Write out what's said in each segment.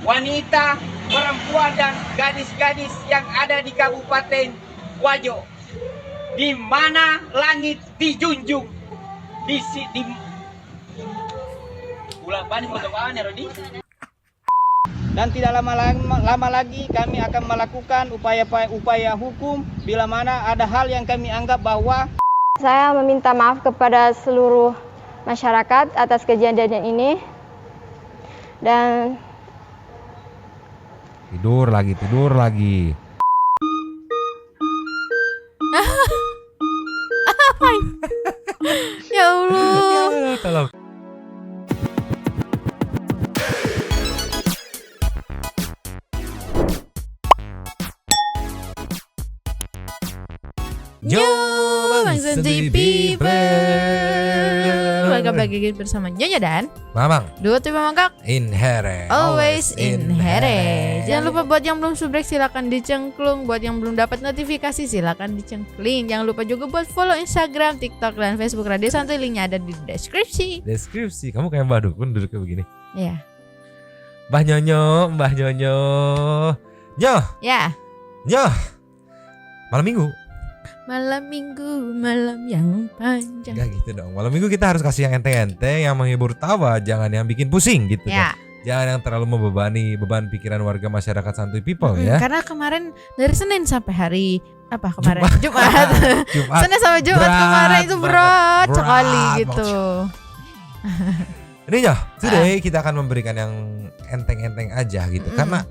wanita, perempuan, dan gadis-gadis yang ada di Kabupaten Wajo, di mana langit dijunjung. Ulang balik ya, Rodi. Dan tidak lama lagi kami akan melakukan upaya hukum bila mana ada hal yang kami anggap bahwa Saya meminta maaf kepada seluruh masyarakat atas kejadian ini. Dan Tidur lagi. Ya Allah. Ya, tolong. Yo, Bang Santuy People. Welcome lagi bersama Nyonya dan Mamang Dua Tipe Mangkak Inherent Always Inherent. Jangan lupa buat yang belum subrek silakan dicengklung. Buat yang belum dapat notifikasi silakan dicengkling. Jangan lupa juga buat follow Instagram, TikTok, dan Facebook Radio Santuy. Linknya ada di deskripsi. Kamu kayak Mbak Dukun duduknya begini. Iya. Mbah Nyonyo Nyoh Ya. Malam minggu. Malam minggu, malam yang panjang. Enggak gitu dong. Malam minggu kita harus kasih yang enteng-enteng, yang menghibur tawa, jangan yang bikin pusing gitu Ya. kan. Jangan yang terlalu membebani beban pikiran warga masyarakat Santuy People ya. Karena kemarin dari Senin sampai hari apa kemarin? Jumat. Jumat. Senin sampai Jumat kemarin itu berat sekali gitu. Ini Nyoh, today kita akan memberikan yang enteng-enteng aja gitu. Karena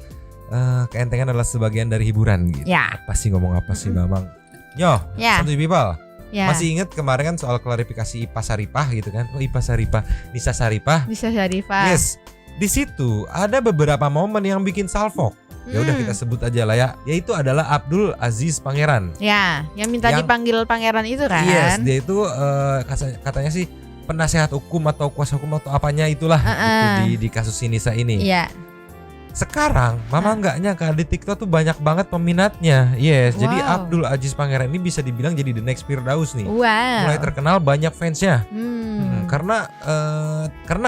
keentengan adalah sebagian dari hiburan gitu. Ya. Apa sih ngomong apa sih Mamang? Nyoh, Ya. Santuy People. Ya. Masih inget kemarin kan soal klarifikasi IPA Saripah gitu kan? Oh IPA Saripah, Nisa Saripah. Bisa Syarifah. Yes. Di situ ada beberapa momen yang bikin salfok. Ya udah kita sebut aja lah ya. Yaitu adalah Abdul Aziz Pangeran. Ya, yang minta dipanggil pangeran itu kan? Yes, dia itu katanya sih penasehat hukum atau kuasa hukum atau apanya itulah gitu, di kasus Nisa ini. Iya. Sekarang Mama nggak nyangka di TikTok tuh banyak banget peminatnya. Yes, jadi Abdul Aziz Pangeran ini bisa dibilang jadi the next Firdaus nih. Wow. Mulai terkenal, banyak fansnya. Karena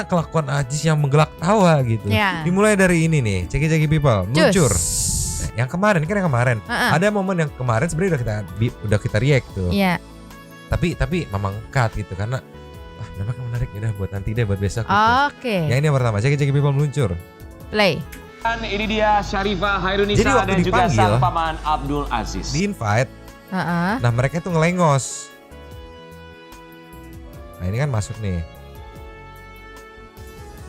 kelakuan Aziz yang menggelak tawa gitu. Ya. Dimulai dari ini nih, ceki people meluncur. Yang kemarin ada momen yang kemarin sebenarnya udah kita react tuh. Iya. Tapi Mamang cut gitu karena memang menarik ya udah buat nanti deh buat besok gitu. Oke. Yang ini yang pertama, ceki people meluncur. Play. Dan ini dia Syarifah Hairunisa Jadi waktu dan juga dipanggil, sang paman Abdul Aziz. Di invite. Nah mereka tuh ngelengos. Nah ini kan masuk nih.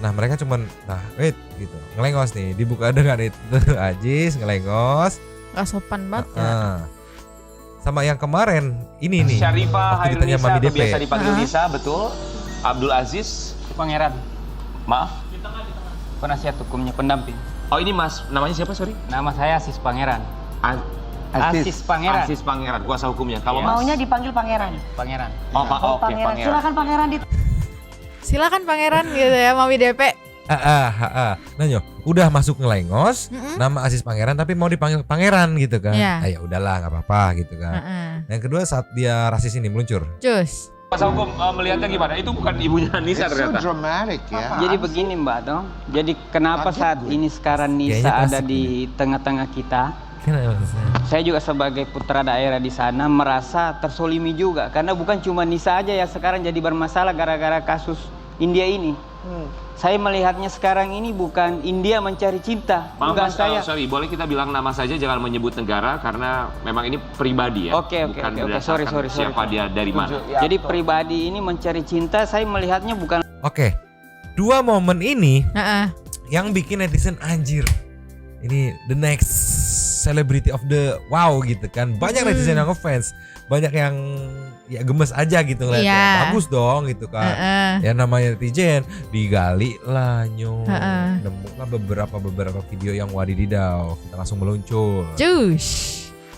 Nah mereka cuman wait gitu ngelengos nih, dibuka dengan itu Aziz ngelengos. Gak sopan banget ya. Sama yang kemarin ini nih. Syarifah waktu ditanya Hairunisa Mami atau DP. biasa dipanggil Nisa, betul. Abdul Aziz Pangeran, maaf. penasihat hukumnya, pendamping. Oh ini mas, namanya siapa sorry? Nama saya Asis Pangeran. Asis Pangeran. Aziz Pangeran, kuasa hukumnya. Kalau Iya. mas? Maunya dipanggil pangeran. Pangeran. Oh, oke, Pangeran. Pangeran. Silakan pangeran Silakan pangeran gitu ya, Mami DP. Nah Nyoh, udah masuk ngelengos, nama Aziz Pangeran tapi mau dipanggil pangeran gitu kan. Iya. Ya udahlah nggak apa-apa gitu kan. Yang kedua saat dia rasis ini meluncur. Cus. Kuasa hukum melihatnya gimana? Itu bukan ibunya Nisa ternyata. Dramatic ya. Jadi begini Mbak dong. Jadi kenapa saat ini sekarang Nisa Kayaknya ada asik di tengah-tengah kita? Kenapa maksudnya? Saya juga sebagai putra daerah di sana merasa tersolimi juga. Karena bukan cuma Nisa aja yang sekarang jadi bermasalah gara-gara kasus India ini. Saya melihatnya sekarang ini bukan India mencari cinta. Maaf Bukan mas, saya. sorry, boleh kita bilang nama saja, jangan menyebut negara karena memang ini pribadi ya. Oke, sorry. Siapa dia dari mana? Jadi pribadi ini mencari cinta, saya melihatnya bukan. Oke. Dua momen ini Heeh. yang bikin netizen anjir. Ini the next celebrity of the wow gitu kan. Banyak netizen yang ngefans, banyak yang ya gemes aja gitu ngeliatnya. Iya. Bagus dong gitu kan. Ya namanya netizen digali lah Nyoh. Nemulah beberapa video yang wadididau. Kita langsung meluncur. Cus.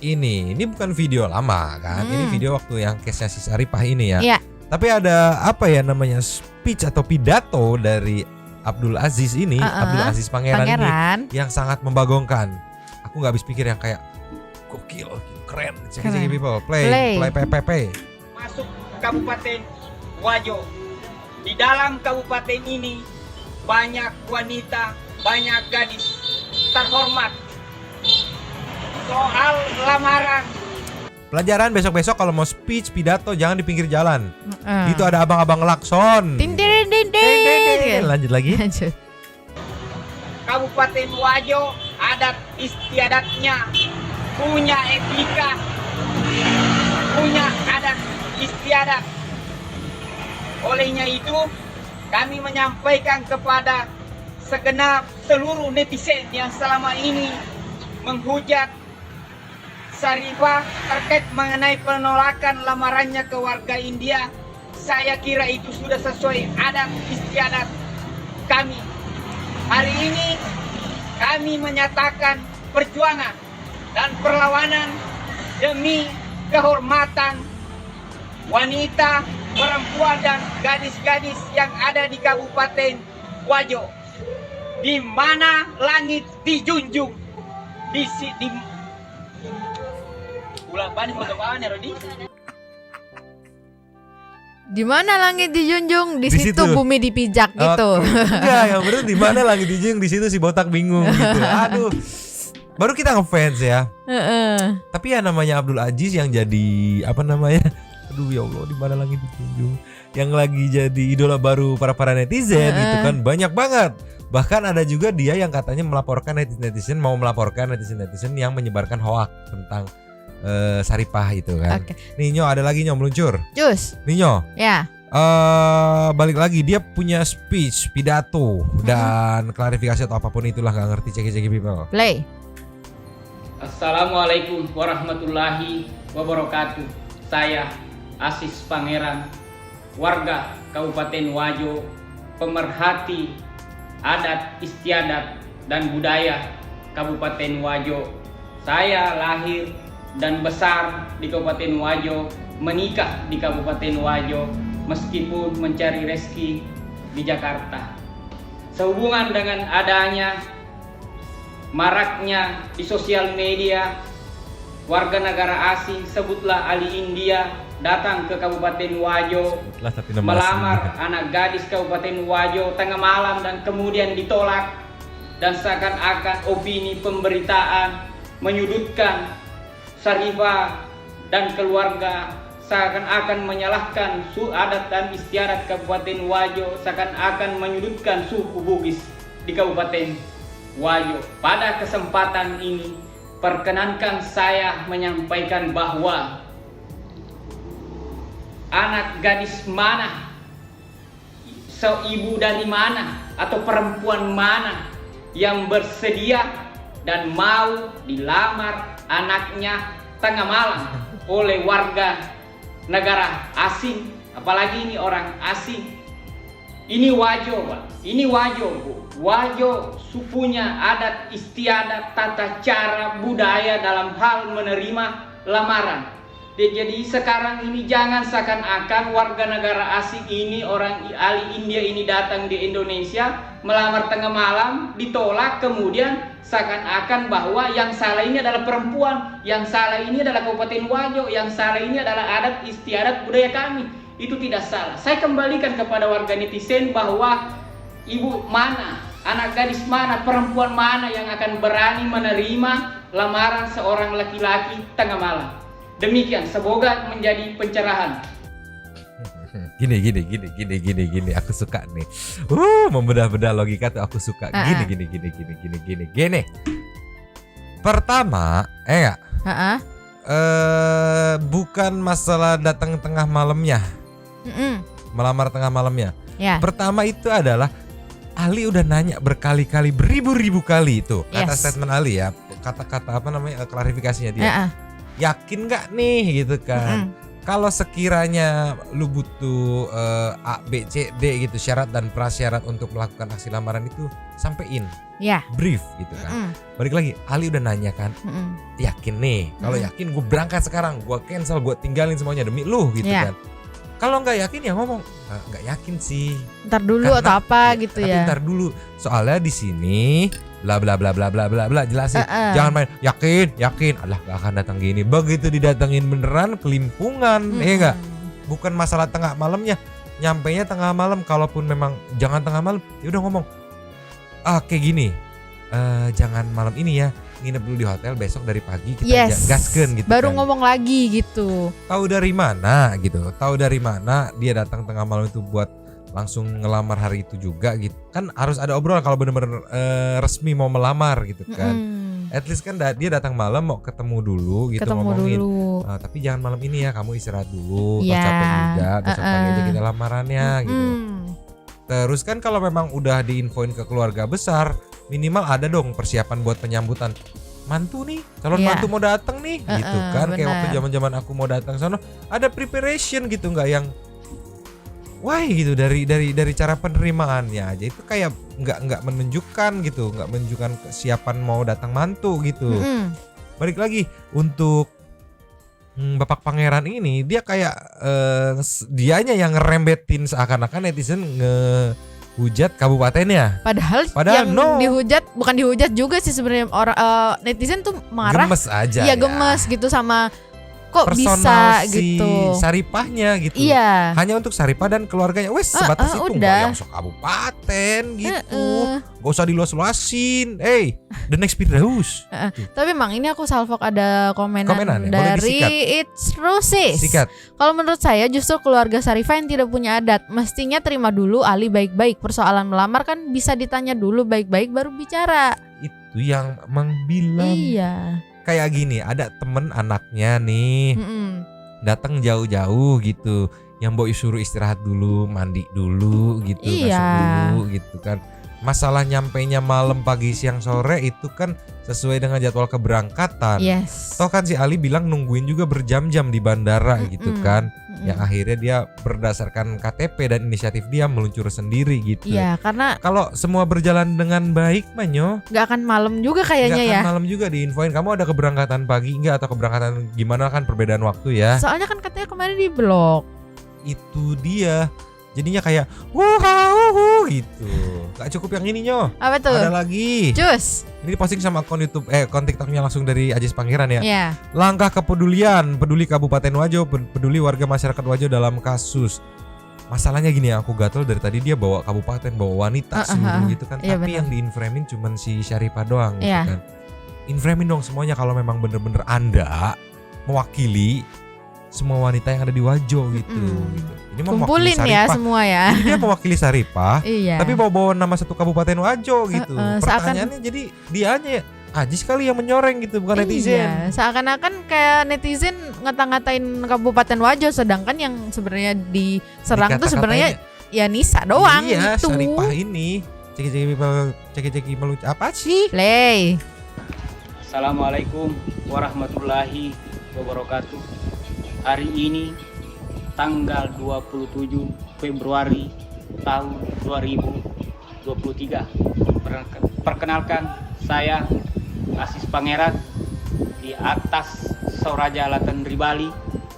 Ini bukan video lama kan. Ini video waktu yang case-nya si Saripah ini ya. Iya. Tapi ada apa ya namanya speech atau pidato dari Abdul Aziz ini, Abdul Aziz Pangeran ini yang sangat membagongkan. Aku nggak habis pikir yang kayak gokil, keren. Cek people, play PPP. masuk Kabupaten Wajo. Di dalam kabupaten ini banyak wanita, banyak gadis terhormat soal lamaran. Pelajaran besok-besok kalau mau speech pidato jangan di pinggir jalan. Itu ada abang-abang klakson. Lanjut lagi. Lanjut. Kabupaten Wajo adat istiadatnya, punya etika, punya adat istiadat. Olehnya itu kami menyampaikan kepada segenap seluruh netizen yang selama ini menghujat Sharifah terkait mengenai penolakan lamarannya ke warga India, saya kira itu sudah sesuai adat istiadat kami. Hari ini kami menyatakan perjuangan dan perlawanan demi kehormatan wanita, perempuan dan gadis-gadis yang ada di Kabupaten Wajo, di mana langit dijunjung. Ulang balik foto kawan ya Rodi. Di mana langit dijunjung, di Di situ situ. bumi dipijak gitu. Enggak, yang bener di mana langit dijunjung, di situ si botak bingung gitu. Aduh. Baru kita ngefans ya. Tapi ya namanya Abdul Aziz yang jadi apa namanya? Aduh ya Allah, di mana langit dijunjung. Yang lagi jadi idola baru para netizen gitu kan banyak banget. Bahkan ada juga dia yang katanya melaporkan netizen yang menyebarkan hoak tentang Sharifah itu kan. Oke. Nih Nyo, ada lagi Nyo meluncur. Cus. Nih Nyo. Ya. Balik lagi dia punya speech, pidato dan klarifikasi atau apapun itulah, nggak ngerti, ceki people. Play. Assalamualaikum warahmatullahi wabarakatuh. Saya Aziz Pangeran, warga Kabupaten Wajo, pemerhati adat istiadat dan budaya Kabupaten Wajo. Saya lahir dan besar di Kabupaten Wajo, menikah di Kabupaten Wajo, meskipun mencari rezeki di Jakarta. Sehubungan dengan adanya maraknya di sosial media warga negara asing, sebutlah ahli India, datang ke Kabupaten Wajo melamar anak gadis Kabupaten Wajo tengah malam dan kemudian ditolak, dan seakan-akan opini pemberitaan menyudutkan Sharifah dan keluarga, seakan-akan menyalahkan adat dan istiadat Kabupaten Wajo, seakan-akan menyudutkan suku Bugis di Kabupaten Wajo. Pada kesempatan ini perkenankan saya menyampaikan bahwa anak gadis mana, ibu dari mana atau perempuan mana yang bersedia dan mau dilamar anaknya tengah malam oleh warga negara asing, apalagi ini orang asing. Ini Wajo, Pak. Ini Wajo, Bu. Wajo punya adat istiadat, tata cara, budaya dalam hal menerima lamaran. Jadi sekarang ini jangan seakan-akan warga negara asing ini, orang ahli India ini datang di Indonesia melamar tengah malam, ditolak, kemudian seakan-akan bahwa yang salah ini adalah perempuan, yang salah ini adalah Kabupaten Wajo, yang salah ini adalah adat istiadat budaya kami. Itu tidak salah. Saya kembalikan kepada warga netizen bahwa ibu mana, anak gadis mana, perempuan mana yang akan berani menerima lamaran seorang laki-laki tengah malam. Demikian, semoga menjadi pencerahan. Gini, aku suka nih. Membedah-bedah logika tuh aku suka. Gini. Pertama, bukan masalah datang tengah malamnya, melamar tengah malamnya. Ya. Pertama itu adalah Ali udah nanya berkali-kali, beribu-ribu kali itu kata statement Ali ya, kata-kata apa namanya klarifikasinya dia. Yakin nggak nih gitu kan? Kalau sekiranya lu butuh A, B, C, D gitu syarat dan prasyarat untuk melakukan aksi lamaran itu sampein, brief gitu kan. Balik lagi, Ali udah nanya kan, yakin nih? Kalau yakin gue berangkat sekarang, gue cancel, gue tinggalin semuanya demi lu gitu kan. Kalau nggak yakin ya ngomong nggak yakin sih. Ntar dulu atau apa gitu ya. Ntar dulu, soalnya di sini bla bla bla bla bla bla bla jelasin. Jangan main yakin alah gak akan datang gini. Begitu didatengin beneran kelimpungan, ya enggak? Bukan masalah tengah malamnya, nyampainya tengah malam. Kalaupun memang jangan tengah malam, ya udah ngomong kayak gini, jangan malam ini ya, nginep dulu di hotel, besok dari pagi kita Yes. gaskeun gitu Baru kan. ngomong lagi gitu. Tahu dari mana gitu, tahu dari mana dia datang tengah malam itu buat langsung ngelamar hari itu juga gitu. Kan harus ada obrolan kalau bener-bener resmi mau melamar gitu kan. At least kan dia datang malam mau ketemu dulu gitu, Ketemu ngomongin. dulu. Tapi jangan malam ini ya, kamu istirahat dulu, Iya. capek juga, besok pagi aja kita lamarannya gitu. Mm-mm. Terus kan kalau memang udah diinfoin ke keluarga besar, minimal ada dong persiapan buat penyambutan. Mantu nih, calon Iya. mantu mau datang nih gitu kan. Kayak waktu benar. zaman-zaman aku mau datang sono, ada preparation gitu, nggak yang wah gitu dari cara penerimaannya aja itu kayak nggak menunjukkan gitu, nggak menunjukkan kesiapan mau datang mantu gitu. Mm-mm. Balik lagi untuk Bapak Pangeran ini, dia kayak dianya yang ngerembetin seakan-akan netizen ngehujat kabupatennya. Padahal Padahal yang no. dihujat bukan dihujat juga sih sebenarnya, orang netizen tuh marah. Gemes aja Iya ya. gemes gitu sama kok Personal bisa si gitu. Saripahnya gitu. Iya. Hanya untuk Saripah dan keluarganya. Wes sebatas itu, udah. nggak yang sok kabupaten gitu. Gak usah diluas-luasin. Hey, the next Firdaus. Tapi emang ini aku salvok ada Komenan komenan ya? Boleh dari It's Roses. Sikat. Kalau menurut saya justru keluarga Sarifah yang tidak punya adat. Mestinya terima dulu Ali baik-baik. Persoalan melamar kan bisa ditanya dulu baik-baik baru bicara. Itu yang Mang bilang. Iya. Kayak gini, ada temen anaknya nih datang jauh-jauh gitu, yang boy suruh istirahat dulu, mandi dulu gitu, Iya. masuk dulu gitu kan. Masalah nyampainya malam, pagi, siang, sore itu kan sesuai dengan jadwal keberangkatan. Yes. Toh kan si Ali bilang nungguin juga berjam-jam di bandara gitu kan. Yang akhirnya dia berdasarkan KTP dan inisiatif dia meluncur sendiri gitu. Iya, karena Kalau semua berjalan dengan baik Manyo, nggak akan malam juga kayaknya nggak ya. akan malam juga diinfoin kamu ada keberangkatan pagi enggak atau keberangkatan gimana, kan perbedaan waktu ya. Soalnya kan katanya kemarin di blok. Itu dia. Jadinya kayak wuh gitu. Gak cukup yang ini Nyo. Apa tuh? Ada lagi. Cus. Ini diposting sama akun YouTube akun TikToknya langsung dari Ajis Pangeran ya. Iya. Langkah kepedulian, peduli Kabupaten Wajo, peduli warga masyarakat Wajo dalam kasus. Masalahnya gini ya, aku gatel dari tadi dia bawa kabupaten, bawa wanita seluruh gitu kan. Iya, Tapi benar. yang diinframin cuman si Syarifah doang gitu Iya. kan. Inframin dong semuanya kalau memang bener-bener Anda mewakili semua wanita yang ada di Wajo gitu. gitu. Ini mau Kumpulin mewakili ya Saripah. semua ya. Jadi dia mewakili Saripah, Iya. tapi bawa nama satu kabupaten Wajo gitu. Seakan- Pertanyaannya jadi dianya Ajis kali yang menyoreng gitu, bukan netizen. Iya, seakan-akan kayak netizen ngata-ngatain Kabupaten Wajo, sedangkan yang sebenarnya diserang tuh sebenarnya ya Nisa doang iya, gitu. Saripah ini ceki-ceki melucu apa sih? Play. Assalamualaikum warahmatullahi wabarakatuh. Hari ini tanggal 27 Februari tahun 2023. Perkenalkan, saya Aziz Pangeran di atas Soraja Latan Ribali,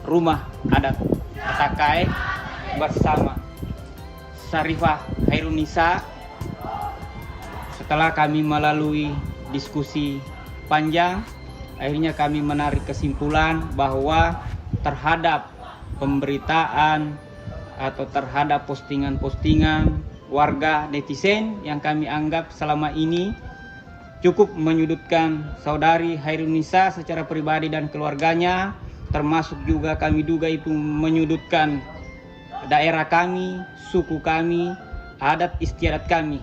rumah adat Atakae bersama Sarifah Hairunisa. Setelah kami melalui diskusi panjang, akhirnya kami menarik kesimpulan bahwa terhadap pemberitaan atau terhadap postingan-postingan warga netizen yang kami anggap selama ini cukup menyudutkan saudari Hairunisa secara pribadi dan keluarganya, termasuk juga kami duga itu menyudutkan daerah kami, suku kami, adat istiadat kami.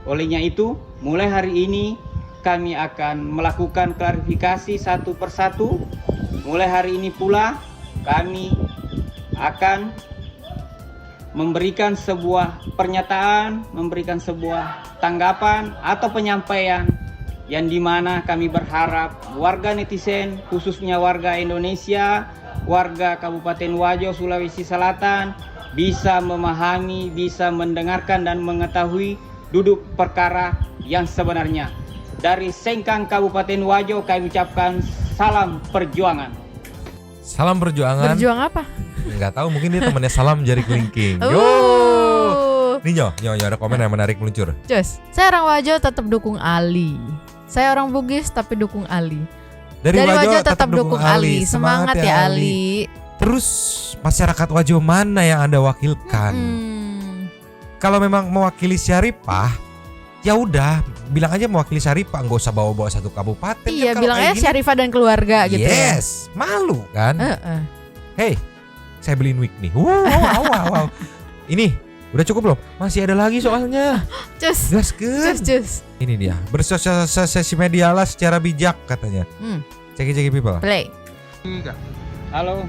Olehnya itu, mulai hari ini kami akan melakukan klarifikasi satu persatu. Mulai hari ini pula kami akan memberikan sebuah pernyataan, memberikan sebuah tanggapan atau penyampaian yang dimana kami berharap warga netizen, khususnya warga Indonesia, warga Kabupaten Wajo, Sulawesi Selatan bisa memahami, bisa mendengarkan dan mengetahui duduk perkara yang sebenarnya. Dari Sengkang Kabupaten Wajo kami ucapkan salam perjuangan. Salam perjuangan. Berjuang apa? Nggak tahu, mungkin dia temannya Salam Jari Kelingking. Yo. Nih Nyo, ada komen yang menarik meluncur. Cus, saya orang Wajo tetap dukung Ali. Saya orang Bugis tapi dukung Ali. Dari Wajo tetap dukung Ali. Semangat ya Ali. Terus masyarakat Wajo mana yang Anda wakilkan? Kalau memang mewakili Syarifah, ya udah bilang aja mewakili Syarifah, nggak usah bawa-bawa satu kabupaten. Iya, Kan bilang aja Syarifah dan keluarga gitu ya. Yes, malu kan? Hey, saya beliin wig nih. Wow. Ini udah cukup belum? Masih ada lagi soalnya. Cus. Cus. Ini dia, bersosialisasi media lah secara bijak katanya. Ceki people. Play. Halo,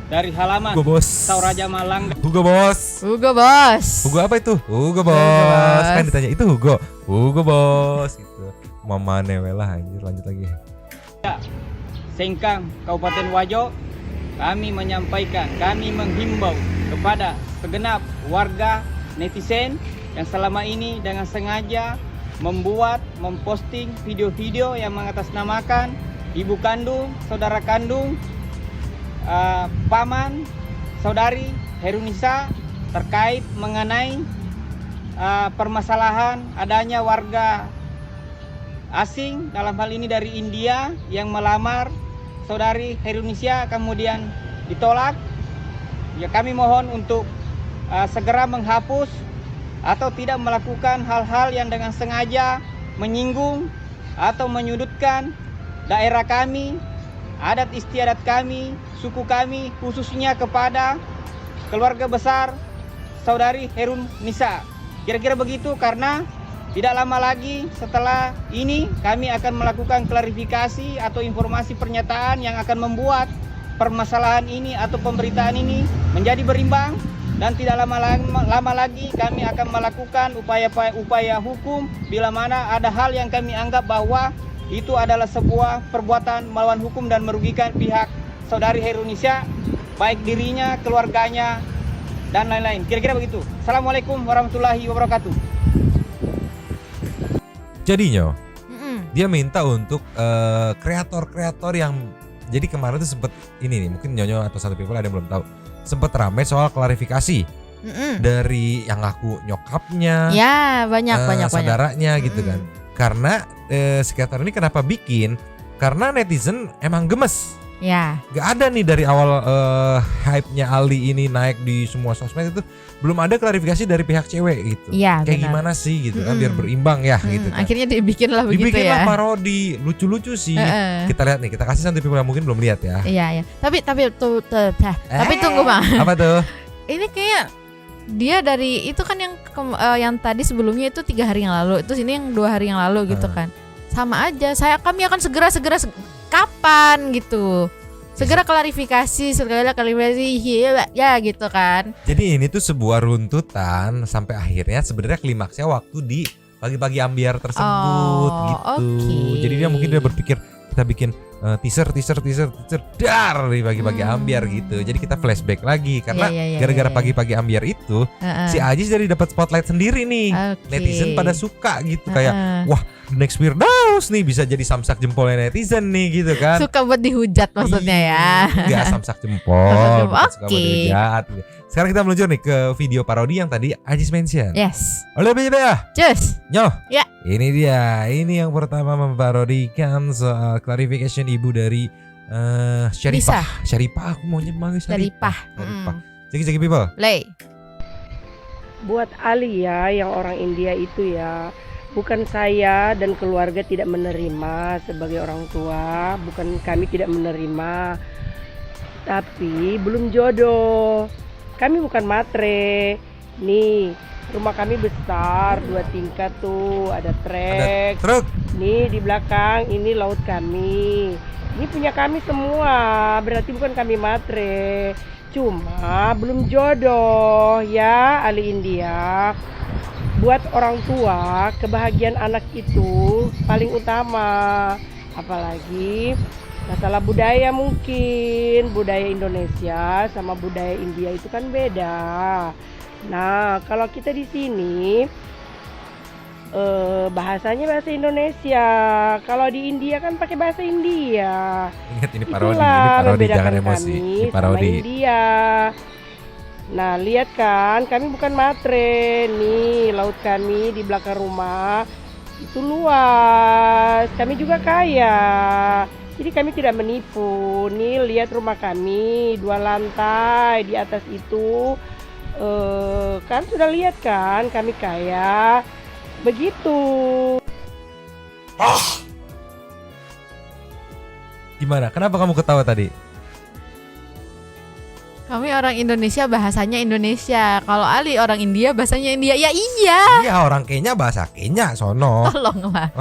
dari halaman Hugo Bos. Sauraja Malang. Hugo Bos. Hugo apa itu? Hugo Bos. Kan ditanya itu Hugo Bos gitu. Mama newelah anjir, lanjut lagi. Sengkang, Kabupaten Wajo, kami menghimbau kepada segenap warga netizen yang selama ini dengan sengaja memposting video-video yang mengatasnamakan ibu kandung, saudara kandung, paman, saudari Herunisa terkait mengenai permasalahan adanya warga asing dalam hal ini dari India yang melamar saudari Herunisa kemudian ditolak. Ya, kami mohon untuk segera menghapus atau tidak melakukan hal-hal yang dengan sengaja menyinggung atau menyudutkan daerah kami, adat istiadat kami, suku kami, khususnya kepada keluarga besar saudari Herunisa. Kira-kira begitu, karena tidak lama lagi setelah ini kami akan melakukan klarifikasi atau informasi pernyataan yang akan membuat permasalahan ini atau pemberitaan ini menjadi berimbang, dan tidak lama lagi kami akan melakukan upaya hukum bila mana ada hal yang kami anggap bahwa itu adalah sebuah perbuatan melawan hukum dan merugikan pihak saudari Herunisa, baik dirinya, keluarganya, dan lain-lain. Kira-kira begitu. Assalamualaikum warahmatullahi wabarakatuh. Jadinya dia minta untuk kreator-kreator yang, jadi kemarin tuh sempet ini nih, mungkin Nyonyo atau satu people ada yang belum tahu, sempet ramai soal klarifikasi dari yang ngaku nyokapnya, ya banyak saudaranya gitu kan. Karena si kreator ini kenapa bikin? Karena netizen emang gemes. Ya. Gak ada nih dari awal hype-nya Ali ini naik di semua sosmed itu belum ada klarifikasi dari pihak cewek gitu. Ya, kayak benar. gimana sih gitu kan, biar berimbang ya gitu kan. Akhirnya dibikinlah begitu ya. Dibikinlah parodi, lucu-lucu sih. Kita lihat nih, kita kasih nanti people yang mungkin belum lihat ya. Iya. Tapi tunggu Bang. Apa tuh? Ini kayak dia dari itu kan yang tadi sebelumnya itu 3 hari yang lalu, itu sini yang 2 hari yang lalu gitu kan. Sama aja. Kami akan segera kapan gitu. Segera klarifikasi ya gitu kan. Jadi ini tuh sebuah runtutan sampai akhirnya sebenarnya klimaksnya waktu di pagi-pagi ambiar tersebut gitu. Okay. Jadi dia mungkin berpikir kita bikin teaser dar di pagi-pagi ambiar gitu. Jadi kita flashback lagi karena gara-gara pagi-pagi ambiar itu si Ajis jadi dapat spotlight sendiri nih. Netizen pada suka gitu kayak wah, the next Firdaus nih bisa jadi samsak jempolnya netizen nih gitu kan. Suka buat dihujat maksudnya ya. Enggak samsak jempol. Suka buat Oke. dihujat. Sekarang kita meluncur nih ke video parodi yang tadi Ajis mention. Yes. Oleh ya. Cus. Nyoh. Ya. Ini dia. Ini yang pertama memparodikan soal clarification ibu dari Syarifah. Syarifah, aku maunya manggil Syarifah. Ceki people. Play. Buat Ali ya, yang orang India itu ya, bukan saya dan keluarga tidak menerima sebagai orang tua, bukan kami tidak menerima, tapi belum jodoh. Kami bukan matre. Nih, rumah kami besar, 2 tingkat tuh, ada trek. Truk. Nih di belakang ini laut kami. Ini punya kami semua, berarti bukan kami matre. Cuma belum jodoh ya, Ali India. Buat orang tua, kebahagiaan anak itu paling utama. Apalagi masalah budaya, mungkin budaya Indonesia sama budaya India itu kan beda. Nah, kalau kita di sini bahasanya bahasa Indonesia. Kalau di India kan pakai bahasa India. Ingat ini parodi, jangan emosi. Ini parodi. India. Nah, lihat kan, kami bukan matre. Nih, laut kami di belakang rumah itu luas. Kami juga kaya. Jadi kami tidak menipu. Nih, lihat rumah kami 2 lantai, di atas itu kan sudah lihat kan, kami kaya. Begitu. Gimana? Kenapa kamu ketawa tadi? Kami orang Indonesia bahasanya Indonesia. Kalau Ali orang India bahasanya India. Ya iya. Iya, orang Kenya bahasa Kenya sono. Tolonglah.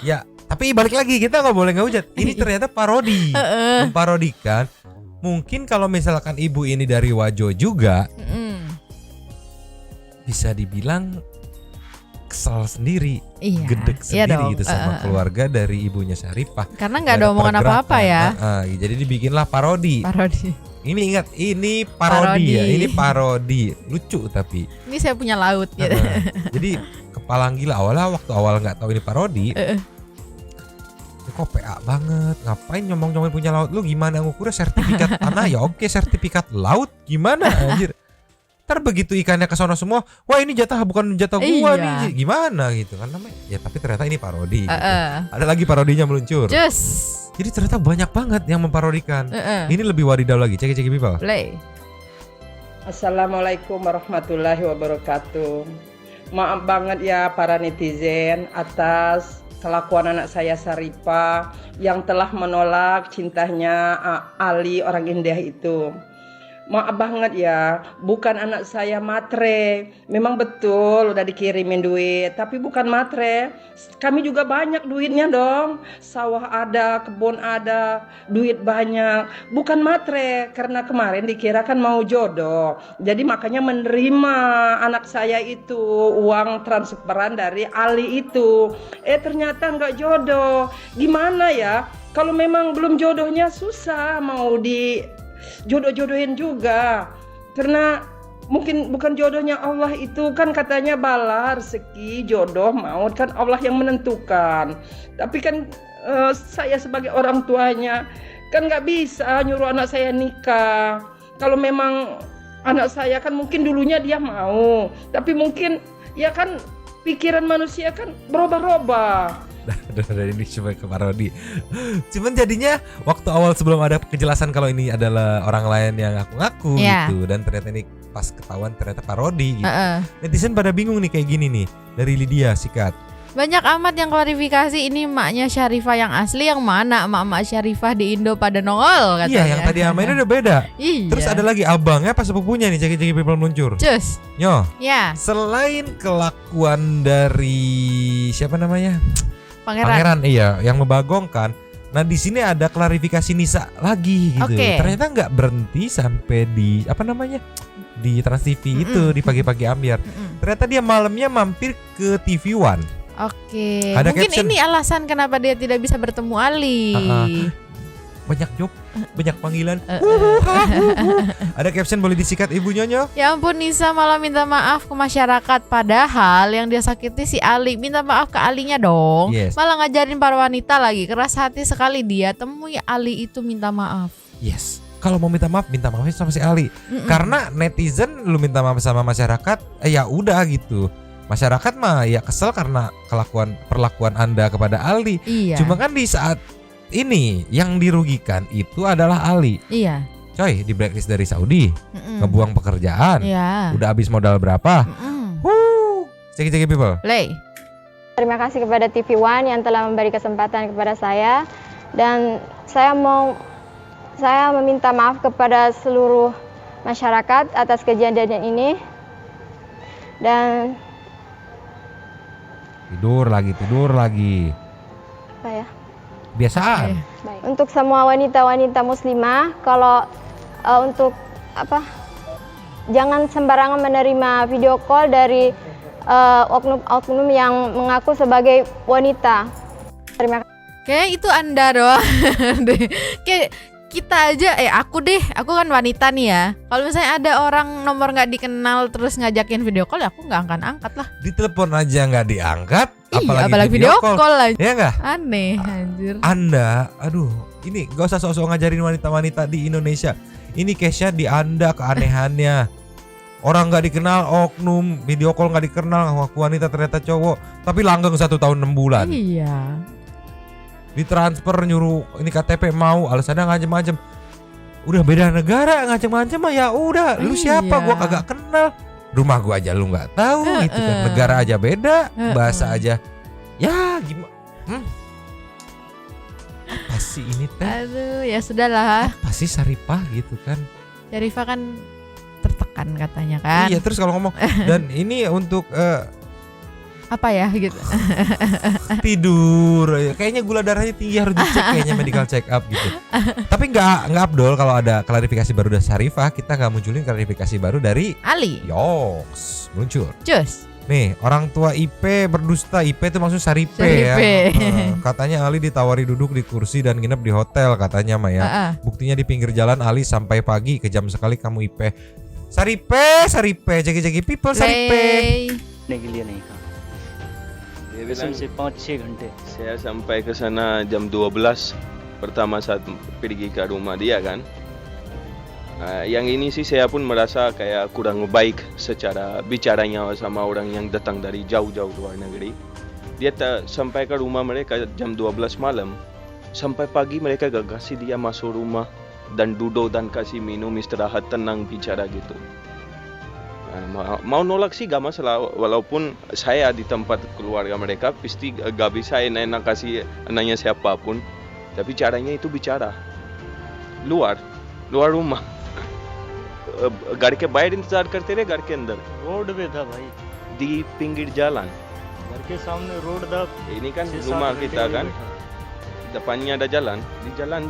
Ya, tapi balik lagi kita nggak boleh ngehujat. Ini ternyata parodi, memparodikan. Mungkin kalau misalkan ibu ini dari Wajo juga, bisa dibilang kesel sendiri, gedek sendiri gitu sama keluarga dari ibunya Syarifah. Karena nggak ada omongan apa-apa ya. Jadi dibikinlah parodi. Ini ingat, ini parodi ya, ini parodi, lucu tapi. Ini saya punya laut gitu. Jadi kepala gila awalnya waktu awal nggak tahu ini parodi. Ini kok PA banget, ngapain nyomong-nyomongin punya laut, lu gimana ngukurnya sertifikat tanah ya oke, sertifikat laut gimana anjir. Ntar begitu ikannya ke sono semua, wah ini jatah bukan jatah gua nih, gimana gitu kan namanya. Ya tapi ternyata ini parodi gitu. Ada lagi parodinya meluncur. Jadi ternyata banyak banget yang memparodikan. Ini lebih wadidaw lagi. Cek people. Play. Assalamualaikum warahmatullahi wabarakatuh. Maaf banget ya para netizen atas kelakuan anak saya Syarifah yang telah menolak cintanya Ali orang India itu. Maaf banget ya, bukan anak saya matre. Memang betul udah dikirimin duit, tapi bukan matre. Kami juga banyak duitnya dong. Sawah ada, kebun ada, duit banyak. Bukan matre, karena kemarin dikirakan mau jodoh. Jadi makanya menerima anak saya itu uang transferan dari Ali itu. Ternyata nggak jodoh. Gimana ya? Kalau memang belum jodohnya susah mau jodoh-jodohin juga, karena mungkin bukan jodohnya Allah itu kan katanya bala rezeki jodoh maut kan Allah yang menentukan. Tapi kan saya sebagai orang tuanya kan nggak bisa nyuruh anak saya nikah. Kalau memang anak saya kan mungkin dulunya dia mau, tapi mungkin ya kan pikiran manusia kan berubah-ubah. Dari ini cuma ke parodi. Cuman jadinya waktu awal sebelum ada kejelasan kalau ini adalah orang lain yang ngaku-ngaku gitu, dan ternyata ini pas ketahuan ternyata parodi gitu. Netizen pada bingung nih kayak gini nih. Dari Lydia sikat. Banyak amat yang klarifikasi ini emaknya Syarifah yang asli, yang mana emak-emak Syarifah di Indo pada nongol katanya. Iya, yang tadi sama ini udah beda. Iya. Terus ada lagi abangnya pas sepupunya nih, ceki-ceki people meluncur. Cus. Nyo. Ya. Selain kelakuan dari siapa namanya? Pangeran, iya, yang membagongkan. Nah di sini ada klarifikasi Nisa lagi gitu. Ternyata nggak berhenti sampai di apa namanya di Trans TV itu di pagi-pagi ambiar. Ternyata dia malamnya mampir ke TV One. Ada mungkin caption, ini alasan kenapa dia tidak bisa bertemu Ali. Banyak job, banyak panggilan. Ada caption boleh disikat ibu Nyonya. Ya ampun, Nisa malah minta maaf ke masyarakat, padahal yang dia sakiti si Ali. Minta maaf ke Alinya dong. Malah ngajarin para wanita lagi. Keras hati sekali dia. Temui Ali itu minta maaf. Kalau mau minta maaf sama si Ali. Karena netizen lu minta maaf sama masyarakat, ya udah gitu. Masyarakat mah ya kesel karena perlakuan Anda kepada Ali. Cuma kan di saat ini yang dirugikan itu adalah Ali. Coy, di blacklist dari Saudi, ngebuang pekerjaan, udah habis modal berapa? Ceki-ceki people. Play. Terima kasih kepada TV One yang telah memberi kesempatan kepada saya, dan saya meminta maaf kepada seluruh masyarakat atas kejadian ini. Dan tidur lagi. apa ya? Biasaan. Baik. Untuk semua wanita-wanita muslimah, kalau untuk jangan sembarangan menerima video call dari oknum-oknum yang mengaku sebagai wanita. Terima kasih. Kayak itu Anda doang. Kayak kita aja, aku kan wanita nih ya. Kalau misalnya ada orang nomor nggak dikenal terus ngajakin video call, ya aku nggak akan angkat lah. Ditelepon aja nggak diangkat, apalagi video call aja. Ya nggak? Aneh, anjir. Anda, ini nggak usah sok-sok ngajarin wanita-wanita di Indonesia. Ini case-nya di Anda keanehannya. Orang nggak dikenal, oknum, video call nggak dikenal, ngaku wanita ternyata cowok, tapi langgeng 1 tahun 6 bulan. Iya. Ditransfer nyuruh ini KTP mau, alasannya ngancem-ngancem. Udah beda negara ngancem-ngancem mah ya udah, lu siapa gua kagak kenal. rumah gua aja lu nggak tahu gitu kan. Negara aja beda, bahasa aja ya gimana. Apa sih ini teh? Aduh, ya sudahlah. Apa sih Saripah gitu kan? Syarifah kan tertekan katanya kan. Iya, terus kalau ngomong dan ini untuk apa ya gitu. tidur, kayaknya gula darahnya tinggi, harus dicek kayaknya medical check up gitu. Tapi nggak Abdul, kalau ada klarifikasi baru dari Sarifah, kita nggak munculin klarifikasi baru dari Ali. Yoks, muncul. Cus. Nih, orang tua IP berdusta. IP itu maksud Saripe ya. Katanya Ali ditawari duduk di kursi dan nginep di hotel katanya Maya. Buktinya di pinggir jalan Ali sampai pagi, kejam sekali kamu IP. Saripe, jagi-jagi people Saripe. Dia bilang 5-6 घंटे. Saya sampai ke sana jam 12 pertama saat pergi ke rumah dia kan. Yang ini sih saya pun merasa kayak kurang baik secara bicaranya sama orang yang datang dari jauh-jauh luar negeri. Dia sampai ke rumah mereka jam 12 malam. Sampai pagi mereka gak kasih dia masuk rumah dan duduk dan kasih minum, istirahat, tenang bicara gitu. Mau nolak sih gak masalah, walaupun saya di tempat keluarga mereka pasti gak bisa enak kasih nanya siapapun, tapi caranya itu bicara luar rumah. घर के बाहर इंतजार करते रहे, घर के अंदर रोड पे था भाई, di pinggir jalan. घर के सामने रोड था. Ini kan rumah kita kan, depannya ada jalan, di jalan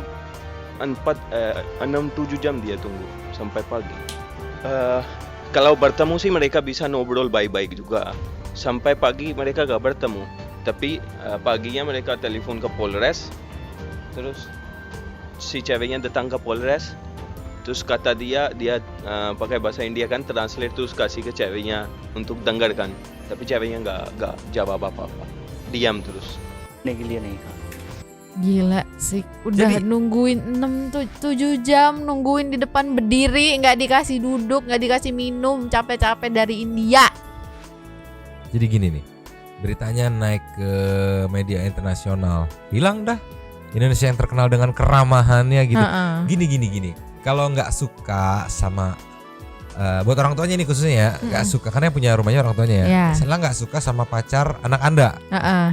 6-7 jam dia tunggu sampai pagi. Kalau bertemu sih mereka bisa ngobrol baik-baik juga. Sampai pagi mereka gak bertemu. Tapi paginya mereka telepon ke Polres. Terus si ceweknya datang ke Polres. Terus kata dia pakai bahasa India kan, translate terus kasih ke ceweknya untuk dengarkan. Tapi ceweknya gak jawab apa-apa. Diam terus. Gila sih, udah jadi, nungguin 6-7 jam, nungguin di depan berdiri, gak dikasih duduk, gak dikasih minum, capek-capek dari India. Jadi gini nih, beritanya naik ke media internasional, bilang dah Indonesia yang terkenal dengan keramahannya gitu. Gini, kalau gak suka sama buat orang tuanya nih khususnya ya, gak suka, karena yang punya rumahnya orang tuanya ya. Misalnya gak suka sama pacar anak Anda.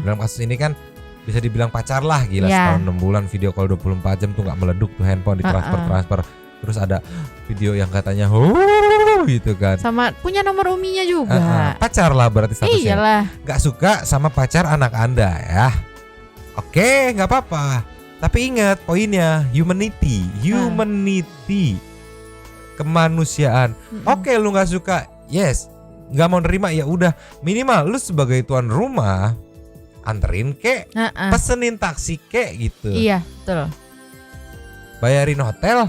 Dalam kasus ini kan bisa dibilang pacar lah, gila setahun 6 bulan video call 24 jam tuh gak meleduk tuh handphone ditransfer. Terus ada video yang katanya gitu kan, sama punya nomor uminya juga. Pacar lah berarti statusnya. Iyalah. Gak suka sama pacar anak Anda ya. Oke, gak apa-apa. Tapi ingat poinnya, humanity, kemanusiaan. Oke, lu gak suka, yes, gak mau nerima, ya udah, minimal lu sebagai tuan rumah anterin kek, pesenin taksi kek gitu. Iya, betul. Bayarin hotel,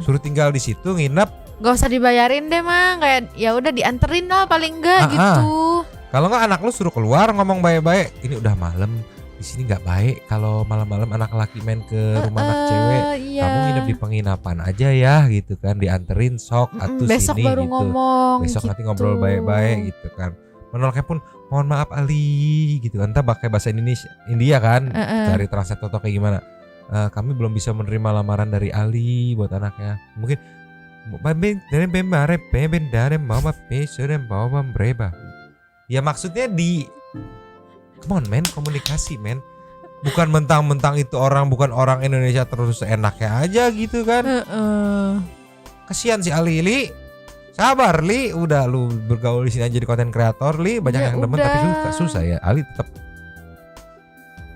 suruh tinggal di situ nginep. Gak usah dibayarin deh mang, kayak ya udah dianterin lah paling enggak gitu. Kalau nggak anak lu suruh keluar ngomong baik-baik. Ini udah malam, di sini nggak baik kalau malam-malam anak laki main ke rumah anak cewek. Iya. Kamu nginep di penginapan aja ya gitu kan, dianterin sok atau besok sini baru gitu. ngomong. Besok gitu. nanti ngobrol baik-baik gitu kan. Menolaknya pun mohon maaf Ali gitu kan, entah pakai bahasa India kan, cari translate atau kayak gimana. Kami belum bisa menerima lamaran dari Ali buat anaknya. Mungkin ya maksudnya come on men, komunikasi men. Bukan mentang-mentang itu orang bukan orang Indonesia terus enaknya aja gitu kan. Kasihan si Ali, Li. Sabar Li, udah lu bergaul di sini aja, jadi konten kreator Li, banyak yang demen tapi susah ya. Ali tetap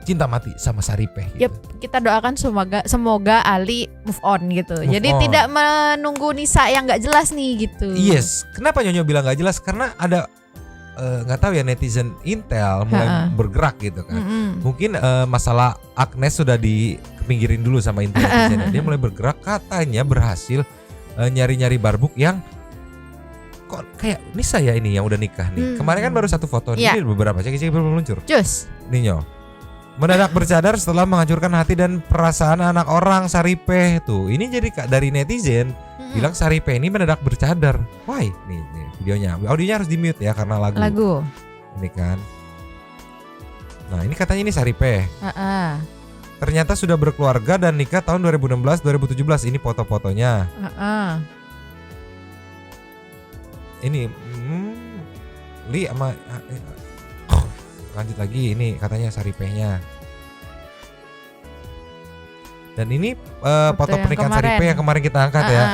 cinta mati sama Saripeh gitu. Yep, kita doakan semoga Ali move on gitu. Jadi tidak menunggu Nisa yang nggak jelas nih gitu. Yes, kenapa Nyonyo bilang nggak jelas? Karena ada nggak tahu ya, netizen Intel mulai bergerak gitu kan. Mungkin masalah Agnes sudah dipinggirin dulu sama netizen. Dia mulai bergerak, katanya berhasil nyari-nyari barbuk yang kok kayak Nisa ya ini yang udah nikah nih. Kemarin kan baru satu foto, ini beberapa cek belum meluncur. Cus. Ninyo mendadak bercadar setelah menghancurkan hati dan perasaan anak orang, Saripeh tuh. Ini jadi dari netizen bilang Saripeh ini mendadak bercadar. Why? Nih videonya. Audionya harus di-mute ya karena lagu. Ini kan. Nah, ini katanya ini Saripeh. Ternyata sudah berkeluarga dan nikah tahun 2016 2017. Ini foto-fotonya. ini Li sama lanjut lagi, ini katanya Saripehnya. Dan ini foto pernikahan Saripeh yang kemarin kita angkat ya.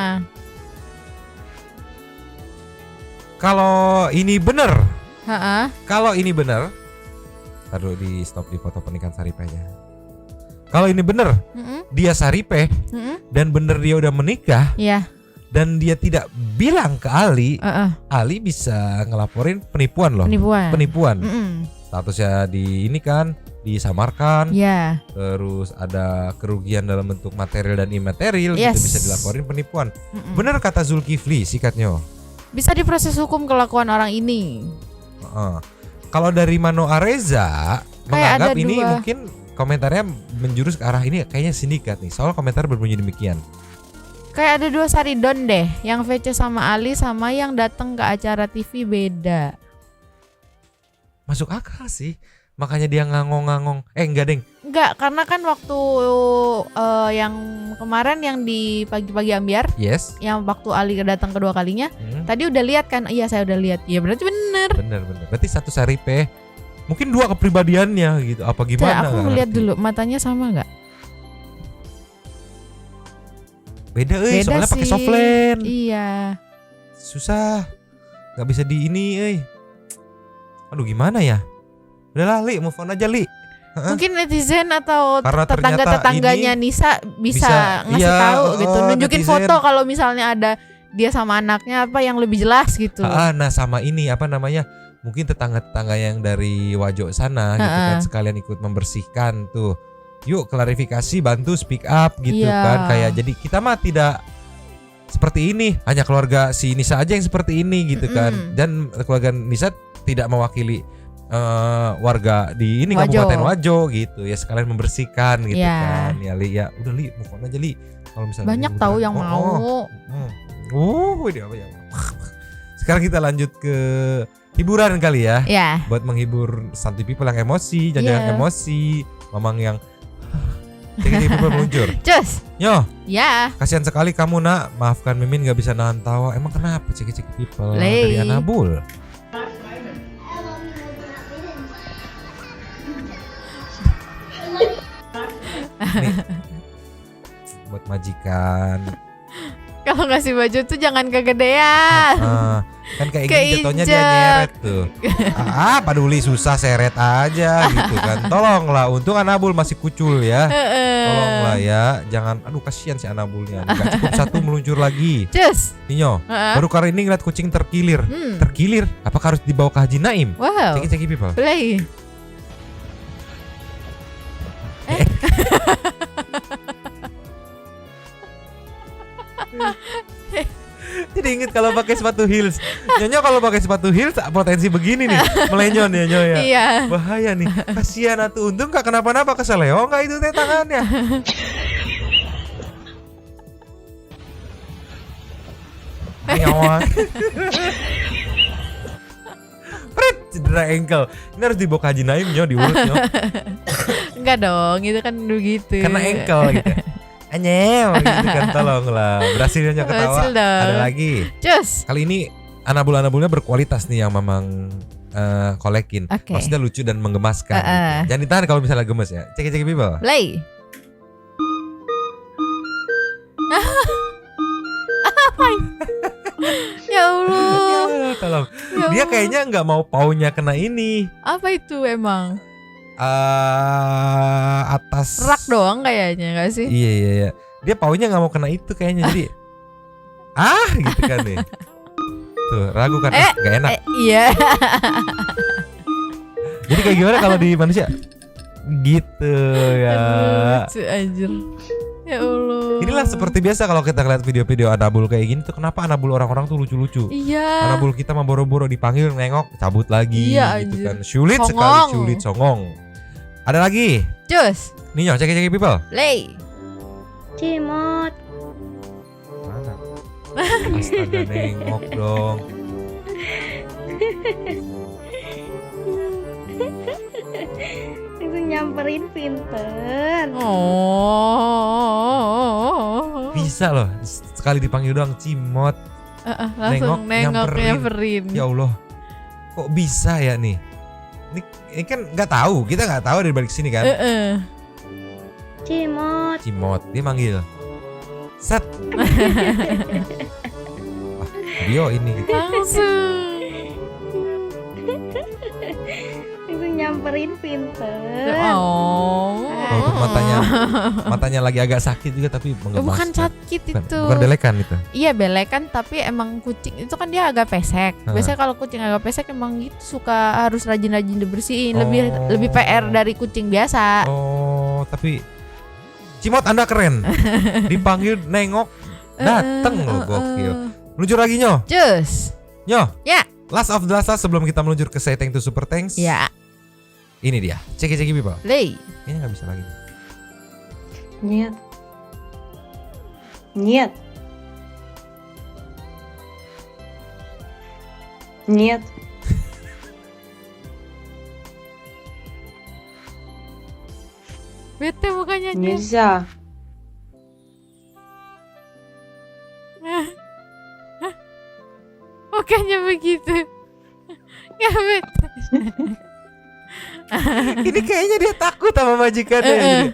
Kalau ini bener, kalau ini bener, taruh di stop di foto pernikahan Saripehnya. Kalau ini bener, dia Saripeh dan bener dia udah menikah, dan dia tidak bilang ke Ali, Ali bisa ngelaporin penipuan loh, penipuan. Statusnya di ini kan disamarkan, terus ada kerugian dalam bentuk material dan imaterial, gitu bisa dilaporin penipuan. Bener kata Zulkifli sikatnya. Bisa diproses hukum kelakuan orang ini. Kalau dari Mano Areza menganggap ini mungkin komentarnya menjurus ke arah ini kayaknya sindikat nih. Soal komentar berbunyi demikian. Kayak ada 2 Saridon deh, yang VC sama Ali sama yang datang ke acara TV beda. Masuk akal sih. Makanya dia ngangong-ngangong. Enggak, Deng. Enggak, karena kan waktu yang kemarin yang di pagi-pagi ambiar, yang waktu Ali datang kedua kalinya, tadi udah lihat kan? Iya, saya udah lihat. Iya, berarti bener. Bener. Berarti satu Saripeh. Mungkin 2 kepribadiannya gitu. Apa gimana? Aku ngeliat dulu, matanya sama nggak? Beda, soalnya pakai softland. Iya. Susah. Nggak bisa di ini, Aduh, gimana ya? Udahlah, Li, move on aja, Li. Mungkin netizen atau Karena tetangga-tetangganya Nisa bisa ngasih tahu gitu, nunjukin netizen. Foto kalau misalnya ada dia sama anaknya apa yang lebih jelas gitu. Nah, sama ini apa namanya? Mungkin tetangga-tetangga yang dari Wajo sana gitu kan sekalian ikut membersihkan tuh. Yuk klarifikasi, bantu speak up gitu kan. Kayak jadi kita mah tidak seperti ini, hanya keluarga si Nisa aja yang seperti ini gitu kan. Dan keluarga Nisa tidak mewakili warga di ini Kabupaten Wajo gitu ya, sekalian membersihkan gitu kan ya Li, ya udah Li, move on aja Li. Kalau misalnya banyak tahu yang mau. Ini apa ya? Sekarang kita lanjut ke hiburan kali ya. Buat menghibur santuy people yang emosi, jangan emosi, mamang yang cek people meluncur. Cus. Yo. Kasihan sekali kamu nak, maafkan Mimin gak bisa nahan tawa. Emang kenapa cek people dari Anabul? Nih, buat majikan. Kalau ngasih baju tuh jangan kegedean. Kan kayak gini jatuhnya dia nyeret tuh. Paduli susah seret aja gitu kan. Tolonglah, untung Anabul masih kucul ya. Tolonglah ya, jangan. Aduh kasihan si Anabulnya. Gak cukup satu meluncur lagi. Cus. Ninyo, baru kali ini ngeliat kucing terkilir. Terkilir? Apakah harus dibawa ke Haji Naim? Wow. Ceki people. Play. Jadi inget kalau pakai sepatu heels. Nyonya kalau pakai sepatu heels potensi begini nih, melenyon ya Nyonya. Iya. Bahaya nih. Kasihan atuh, untung gak kenapa-napa, keseleo enggak itu teh tangannya. Nyawang. Pret, cedera ankle. Ini harus dibawa ke Haji Naim Nyo, diurut Nyo. Enggak dong, itu kan begitu. Karena ankle gitu. Anyel gitu kan, tolonglah. Berhasilnya ketawa. Ada lagi. Cus. Kali ini Anabul-Anabulnya berkualitas nih yang memang kolekin. Maksudnya lucu dan menggemaskan. Gitu. Jangan ditahan kalau misalnya gemes ya. Cek people. Play. Ya Allah. Tolong. Dia kayaknya nggak mau paunya kena ini. Apa itu emang? Atas rak doang kayaknya nggak sih? Iya. Dia paunya nggak mau kena itu kayaknya, jadi gitu kan nih. Tuh ragu kan, nggak enak. Iya. Jadi kayak gimana kalau di manusia? Gitu ya. Lucu anjir. Ya Allah. Inilah seperti biasa kalau kita ngeliat video-video Anabul kayak gini tuh, kenapa Anabul orang-orang tuh lucu-lucu. Iya. Anabul kita mah boro-boro dipanggil nengok cabut lagi gitu kan. Sulit songong. Sekali, sulit songong. Ada lagi? Cus. Ninyo, cek people. Play. Cimot. Mana? Astaga, nengok dong. Langsung nyamperin pinter. Bisa loh, sekali dipanggil doang Cimot. Langsung nengok nyamperin. Ya Allah, kok bisa ya nih? Ini kan nggak tahu, kita nggak tahu dari balik sini kan. Cimot, dia manggil. Set. Rio ini gitu. Langsung nyamperin pinter. Walaupun matanya lagi agak sakit juga tapi menggemas. Bukan sakit itu. Bukan belekan itu. Iya belekan, tapi emang kucing itu kan dia agak pesek. Biasanya kalau kucing agak pesek emang gitu suka harus rajin-rajin dibersihin. Lebih PR dari kucing biasa. Oh, tapi Cimot Anda keren. Dipanggil nengok, dateng loh, gokil. Meluncur lagi Nyo. Cus. Nyo. Ya. Last of the last sebelum kita meluncur ke Say Thank to Super Thanks. Ya. Ini dia. Ceki people. Play. Kayaknya nggak bisa lagi. Нет. Нет. Нет. Bete mukanya. Нельзя. Mukanya begitu. Nggak bete. Ini kayaknya dia takut sama majikannya.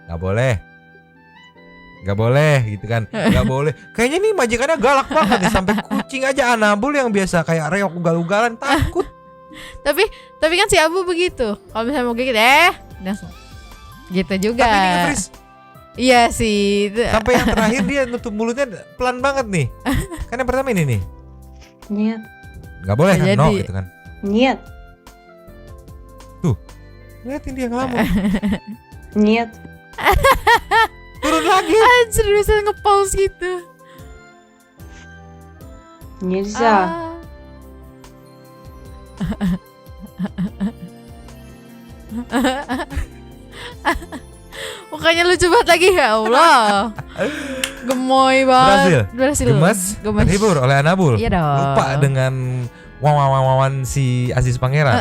Nggak boleh. Nggak boleh gitu kan. Nggak boleh. Kayaknya nih majikannya galak banget nih. Sampai kucing aja Anabul yang biasa kayak reok ugal-ugalan takut. Tapi kan si Abu begitu. Kalau misalnya mau gigit langsung gitu juga. Tapi ini nge-freeze. Iya sih. Sampai yang terakhir dia nutup mulutnya pelan banget nih. Kan yang pertama ini nih. Нет. Nggak boleh kan? No gitu kan. Нет. Tuh. Liatin dia ngelamun. Нет. Turun lagi. Anjir bisa nge-pause gitu. Нельзя. Mukanya lucu banget lagi ya Allah. Gemoy banget. Berhasil. Gemes. Terhibur oleh Anabul. Iya dong. Lupa dengan wawan si Aziz Pangeran.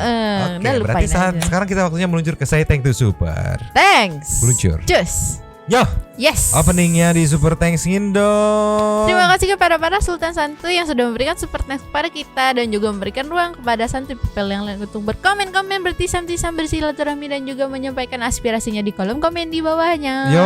Oke, berarti sekarang kita waktunya meluncur ke Say Thank to Super. Thanks. Meluncur. Cus. Yo. Yes. Openingnya di Super Thanks dong. Terima kasih kepada para Sultan Santuy yang sudah memberikan Super Thanks kepada kita dan juga memberikan ruang kepada Santuy People yang lain untuk berkomen-komen, bertisam-tisam, bersilaturahmi dan juga menyampaikan aspirasinya di kolom komen di bawahnya. Yo,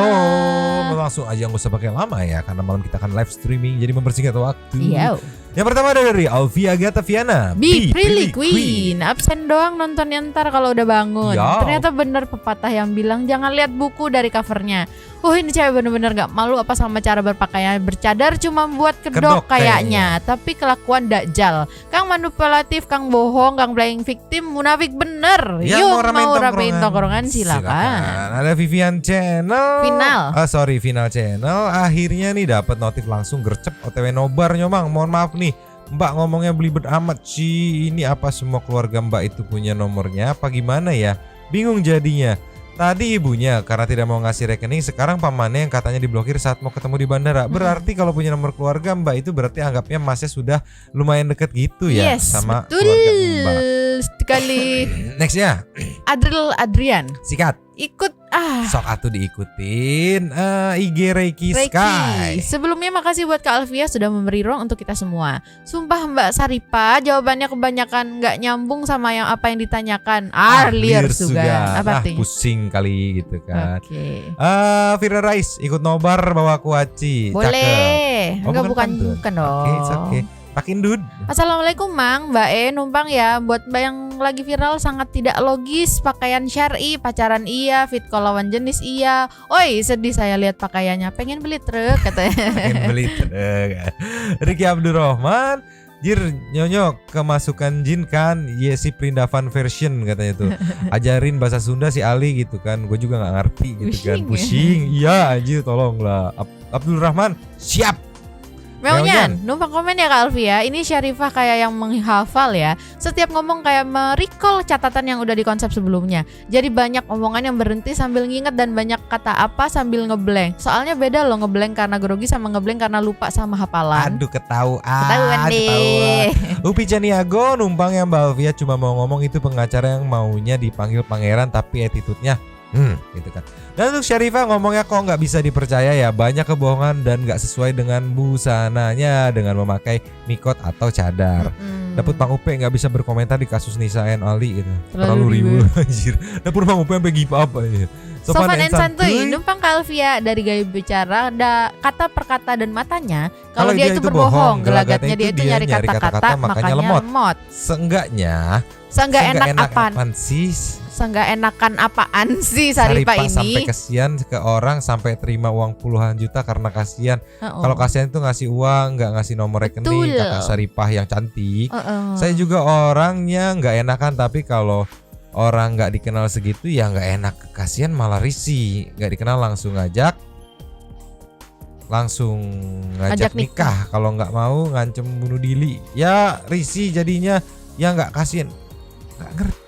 langsung aja nggak usah pakai lama ya karena malam kita akan live streaming jadi mempersingkat waktu. Yo. Yang pertama ada dari Alvia Gata Viana. Be Pretty Queen. Absen doang nontonnya ntar kalau udah bangun. Yo. Ternyata bener pepatah yang bilang jangan lihat buku dari covernya. Ini cewek bener-bener gak malu apa sama cara berpakaian bercadar cuma buat kedok kayaknya. Tapi kelakuan dakjal. Kang manipulatif, Kang bohong, Kang playing victim, munafik bener. Yang Yuk mau ramein tongkrongan silakan. Ada Vivian Channel. Final Channel. Akhirnya nih dapat notif langsung gercep OTW nobar nyomang. Mohon maaf nih. Mbak ngomongnya belibet amat sih. Ini apa semua keluarga Mbak itu punya nomornya apa gimana ya? Bingung jadinya. Tadi ibunya karena tidak mau ngasih rekening, sekarang pamannya yang katanya diblokir saat mau ketemu di bandara. Berarti kalau punya nomor keluarga Mbak itu berarti anggapnya masnya sudah lumayan deket gitu ya sama betul keluarga Mbak. Sekali. Nextnya Adrian. Sikat. Ikut sok atuh diikutin IG Reiki Sky. Sebelumnya makasih buat Kak Alvia sudah memberi ruang untuk kita semua. Sumpah Mbak Saripa jawabannya kebanyakan nggak nyambung sama yang apa yang ditanyakan. Liar juga. Apa artinya? Pusing kali gitu kan. Oke. Vira Rais ikut nobar bawa kuaci. Boleh. Enggak bukan dong. Oke. Pak Indud. Assalamualaikum Mang, Mbak numpang ya. Buat Mbak yang lagi viral sangat tidak logis, pakaian syar'i, pacaran iya, fit call lawan jenis iya. Oi, sedih saya lihat pakaiannya. Pengen beli truk katanya. Pengen beli truk. Riki Abdurrahman, jir nyonyo kemasukan jin kan, Yesi Prindavan version katanya tuh. Ajarin bahasa Sunda si Ali gitu kan. Gue juga nggak ngerti gitu kan. Pusing. Iya, anjir tolonglah. Abdul Rahman, siap. Meonyan, numpang komen ya Kak Alvia. Ini Syarifah kayak yang menghafal ya. Setiap ngomong kayak merecall catatan yang udah dikonsep sebelumnya. Jadi banyak omongan yang berhenti sambil nginget dan banyak kata apa sambil ngeblank. Soalnya beda loh ngeblank karena grogi sama ngeblank karena lupa sama hafalan. Aduh ketahuan deh. Upi Caniago numpang yang Mbak Alvia cuma mau ngomong itu pengacara yang maunya dipanggil pangeran tapi attitude-nya Gitu kan. Dan untuk Syarifah ngomongnya kok nggak bisa dipercaya ya, banyak kebohongan dan nggak sesuai dengan busananya dengan memakai mikot atau cadar. Dapur Bang Upe nggak bisa berkomentar di kasus Nisa and Ali gitu. Terlalu ribu anjir. Dapur Bang Upe sampai give up aja. Sopan and santuy, numpang Kalvia dari gaya bicara, kata per kata dan matanya. Kalau dia itu berbohong, gelagatnya dia itu nyari kata-kata, makanya lemot. Seenggaknya enak apaan sih? Seenggak enakan apaan sih Saripah ini? Sampai kasihan ke orang, sampai terima uang puluhan juta karena kasihan. Kalau kasihan itu ngasih uang, nggak ngasih nomor rekening. Kata Saripah yang cantik. Saya juga orangnya nggak enakan, tapi kalau orang nggak dikenal segitu ya nggak enak. Kasihan malah risih. Nggak dikenal langsung ngajak nikah. Kalau nggak mau ngancem bunuh diri. Ya risih jadinya. Ya nggak, kasihan. Nggak ngerti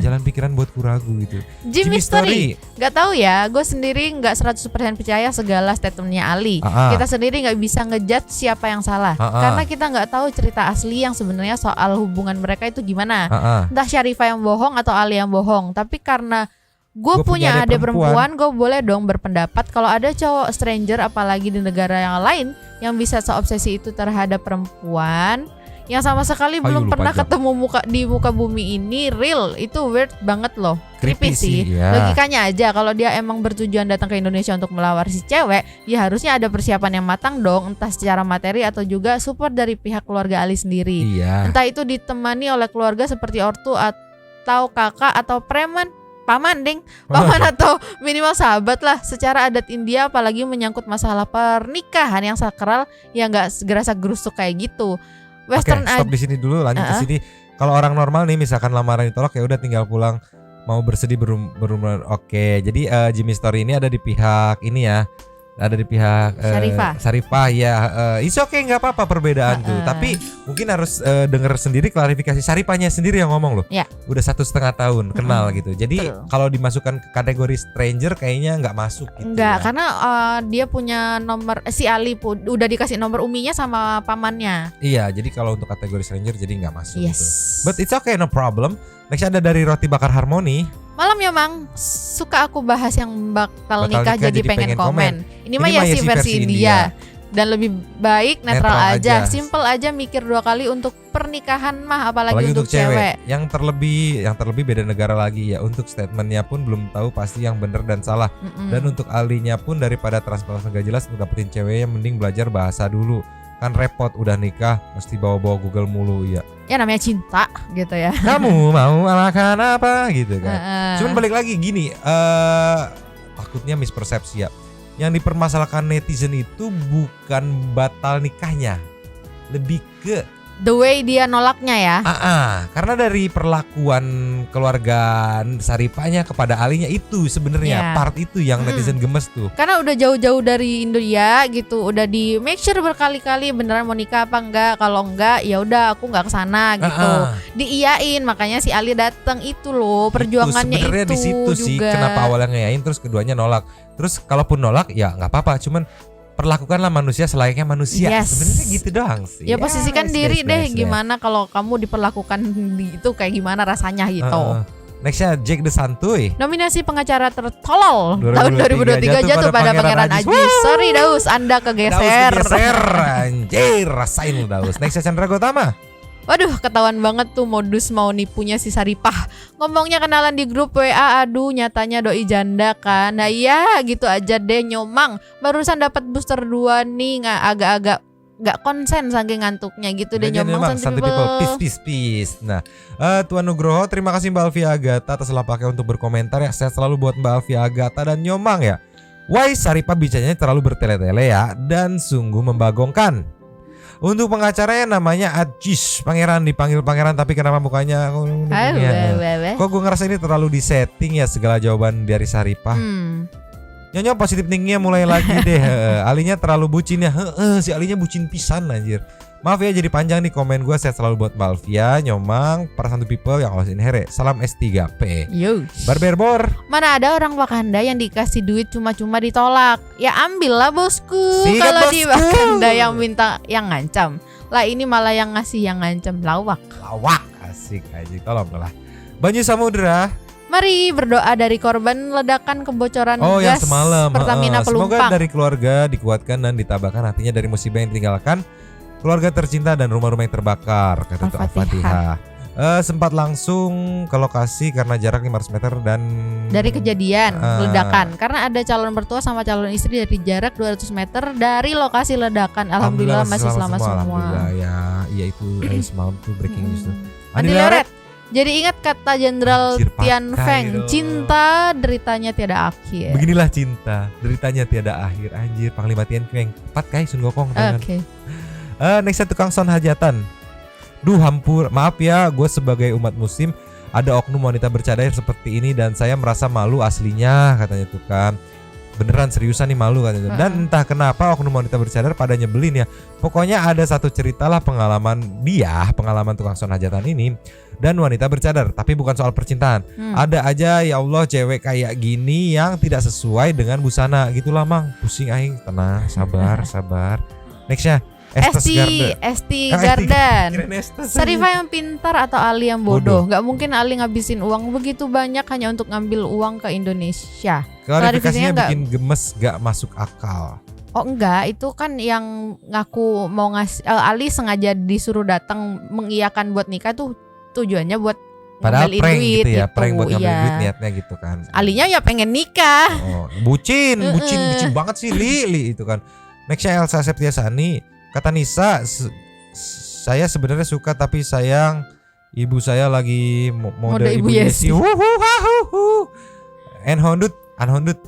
jalan pikiran buatku ragu gitu. Jimmy Story nggak tahu ya, gue sendiri nggak 100% percaya segala statementnya Ali. Kita sendiri nggak bisa ngejudge siapa yang salah karena kita nggak tahu cerita asli yang sebenarnya soal hubungan mereka itu gimana. Entah Syarifah yang bohong atau Ali yang bohong. Tapi karena gue punya adik perempuan, gue boleh dong berpendapat kalau ada cowok stranger apalagi di negara yang lain yang bisa seobsesi itu terhadap perempuan yang sama sekali belum pernah ketemu di muka bumi ini, real itu weird banget loh. Creepy sih. Logikanya aja kalau dia emang bertujuan datang ke Indonesia untuk melawar si cewek, ya harusnya ada persiapan yang matang dong, entah secara materi atau juga support dari pihak keluarga Ali sendiri. Entah itu ditemani oleh keluarga seperti ortu atau kakak atau paman atau minimal sahabat lah. Secara adat India apalagi menyangkut masalah pernikahan yang sakral, ya nggak gerasa gerusuk kayak gitu. Western stop di sini dulu, lanjut ke sini. Kalau orang normal nih, misalkan lamaran ditolak ya udah tinggal pulang, mau bersedih berumur. Oke, jadi Jimmy Story ini ada di pihak ini ya, ada di pihak Saripah ya. It's okay, nggak apa-apa perbedaan tuh. Tapi mungkin harus denger sendiri klarifikasi Saripahnya sendiri yang ngomong loh. Udah 1,5 tahun kenal gitu. Jadi kalau dimasukkan ke kategori stranger kayaknya nggak masuk gitu. Enggak, karena dia punya nomor, si Ali udah dikasih nomor uminya sama pamannya. Iya, jadi kalau untuk kategori stranger jadi nggak masuk gitu. But it's okay, no problem. Next ada dari Roti Bakar Harmoni. Malam ya Mang, suka aku bahas yang bakal nikah jadi pengen komen. Ini mah ya si versi India. Dan lebih baik netral aja. Simple aja, mikir 2 kali untuk pernikahan mah, apalagi untuk cewek. Yang terlebih beda negara lagi ya. Untuk statementnya pun belum tahu pasti yang benar dan salah. Dan untuk alinya pun daripada transparansi gak jelas, untuk dapetin ceweknya mending belajar bahasa dulu. Kan repot udah nikah mesti bawa-bawa Google mulu ya. Ya namanya cinta gitu ya. Kamu mau makan apa gitu kan. Cuman balik lagi gini, takutnya mispersepsi ya. Yang dipermasalahkan netizen itu bukan batal nikahnya, lebih ke the way dia nolaknya ya. Karena dari perlakuan keluarga Saripahnya kepada Alinya itu sebenarnya part itu yang netizen gemes tuh. Karena udah jauh-jauh dari India gitu, udah di make sure berkali-kali beneran mau nikah apa enggak. Kalau enggak ya udah aku enggak kesana gitu. Diiyain, makanya si Ali datang itu loh, perjuangannya itu sebenarnya di situ juga. Sih kenapa awalnya ngeyain terus keduanya nolak. Terus kalaupun nolak ya nggak apa-apa, cuman perlakukanlah manusia selayaknya manusia. Sebenarnya gitu doang sih. Ya posisikan diri deh gimana kalau kamu diperlakukan itu kayak gimana rasanya gitu. Nextnya Jake the Santuy. Nominasi pengacara tertolol tahun 2023 jatuh pada Pangeran Ajis. Sorry Daus, Anda kegeser. Anjir, rasain lu Daus. Nextnya Chandra Gotama. Waduh, ketahuan banget tuh modus mau nipunya si Saripah. Ngomongnya kenalan di grup WA, aduh nyatanya doi janda kan. Nah iya gitu aja deh nyomang. Barusan dapat booster 2 nih, agak-agak gak konsen saking ngantuknya gitu deh nyomang. Santai people. Peace. Nah, Tuan Nugroho, terima kasih Mbak Alfia Agata atas lapaknya untuk berkomentar ya. Saya selalu buat Mbak Alfia Agata dan nyomang ya. Why Saripah bicaranya terlalu bertele-tele ya dan sungguh membagongkan. Untuk pengacaranya namanya Ajis, pangeran, dipanggil pangeran tapi kenapa mukanya kok gue ngerasa ini terlalu disetting ya segala jawaban dari Saripah. Nyonya positif thinkingnya mulai lagi deh. Alinya terlalu bucin ya. Si Alinya bucin pisan anjir. Maaf ya jadi panjang nih komen gue. Saya selalu buat Malvia, nyomang, para santu people yang awas inhere. Salam S3P. Barberbor. Mana ada orang Wakanda yang dikasih duit cuma-cuma ditolak. Ya ambil lah bosku. Kalau di Wakanda yang minta yang ngancam. Lah ini malah yang ngasih yang ngancam, lawak. Asik aja, tolong lah. Banyu Samudra. Mari berdoa dari korban ledakan kebocoran yang gas semalam. Pertamina Pelumpang. Semoga dari keluarga dikuatkan dan ditabahkan hatinya dari musibah yang ditinggalkan, keluarga tercinta dan rumah-rumah yang terbakar. Kata itu Al-Fatihah. Sempat langsung ke lokasi karena jarak 500 meter dan dari kejadian ledakan, karena ada calon mertua sama calon istri dari jarak 200 meter dari lokasi ledakan. Alhamdulillah masih selamat semua. Alhamdulillah ya itu semalam tuh breaking news tuh. Andi Leret. Jadi ingat kata Jenderal Tian Feng, cinta deritanya tiada akhir. Beginilah cinta, deritanya tiada akhir. Anjir, Panglima Tian Feng. Tepat kai Sun Gokong. Oke. Next tukang son hajatan. Duh hampur, maaf ya, gue sebagai umat muslim ada oknum wanita bercadar seperti ini dan saya merasa malu aslinya, katanya tuh kan. Beneran seriusan nih malu katanya. Dan entah kenapa oknum wanita bercadar pada nyebelin ya. Pokoknya ada satu cerita lah pengalaman tukang son hajatan ini dan wanita bercadar, tapi bukan soal percintaan. Ada aja ya Allah cewek kayak gini yang tidak sesuai dengan busana gitulah Mang. Pusing aing, tenang, sabar. Nextnya Esti Gardan. Sarifah yang pintar atau Ali yang bodoh? Gak mungkin Ali ngabisin uang begitu banyak hanya untuk ngambil uang ke Indonesia. Klarifikasinya bikin gemes, gak masuk akal. Oh enggak, itu kan yang ngaku mau ngasih Ali sengaja disuruh datang mengiyakan buat nikah tuh tujuannya buat padahal ngambil prank duit gitu ya, prank buat ngambil iya. duit niatnya gitu kan. Alinya ya pengen nikah. Bucin banget sih Li itu kan. Nextnya Elsa Septiasani. Kata Nisa, saya sebenarnya suka tapi sayang ibu saya lagi mode ibu Yesi. Unhounded.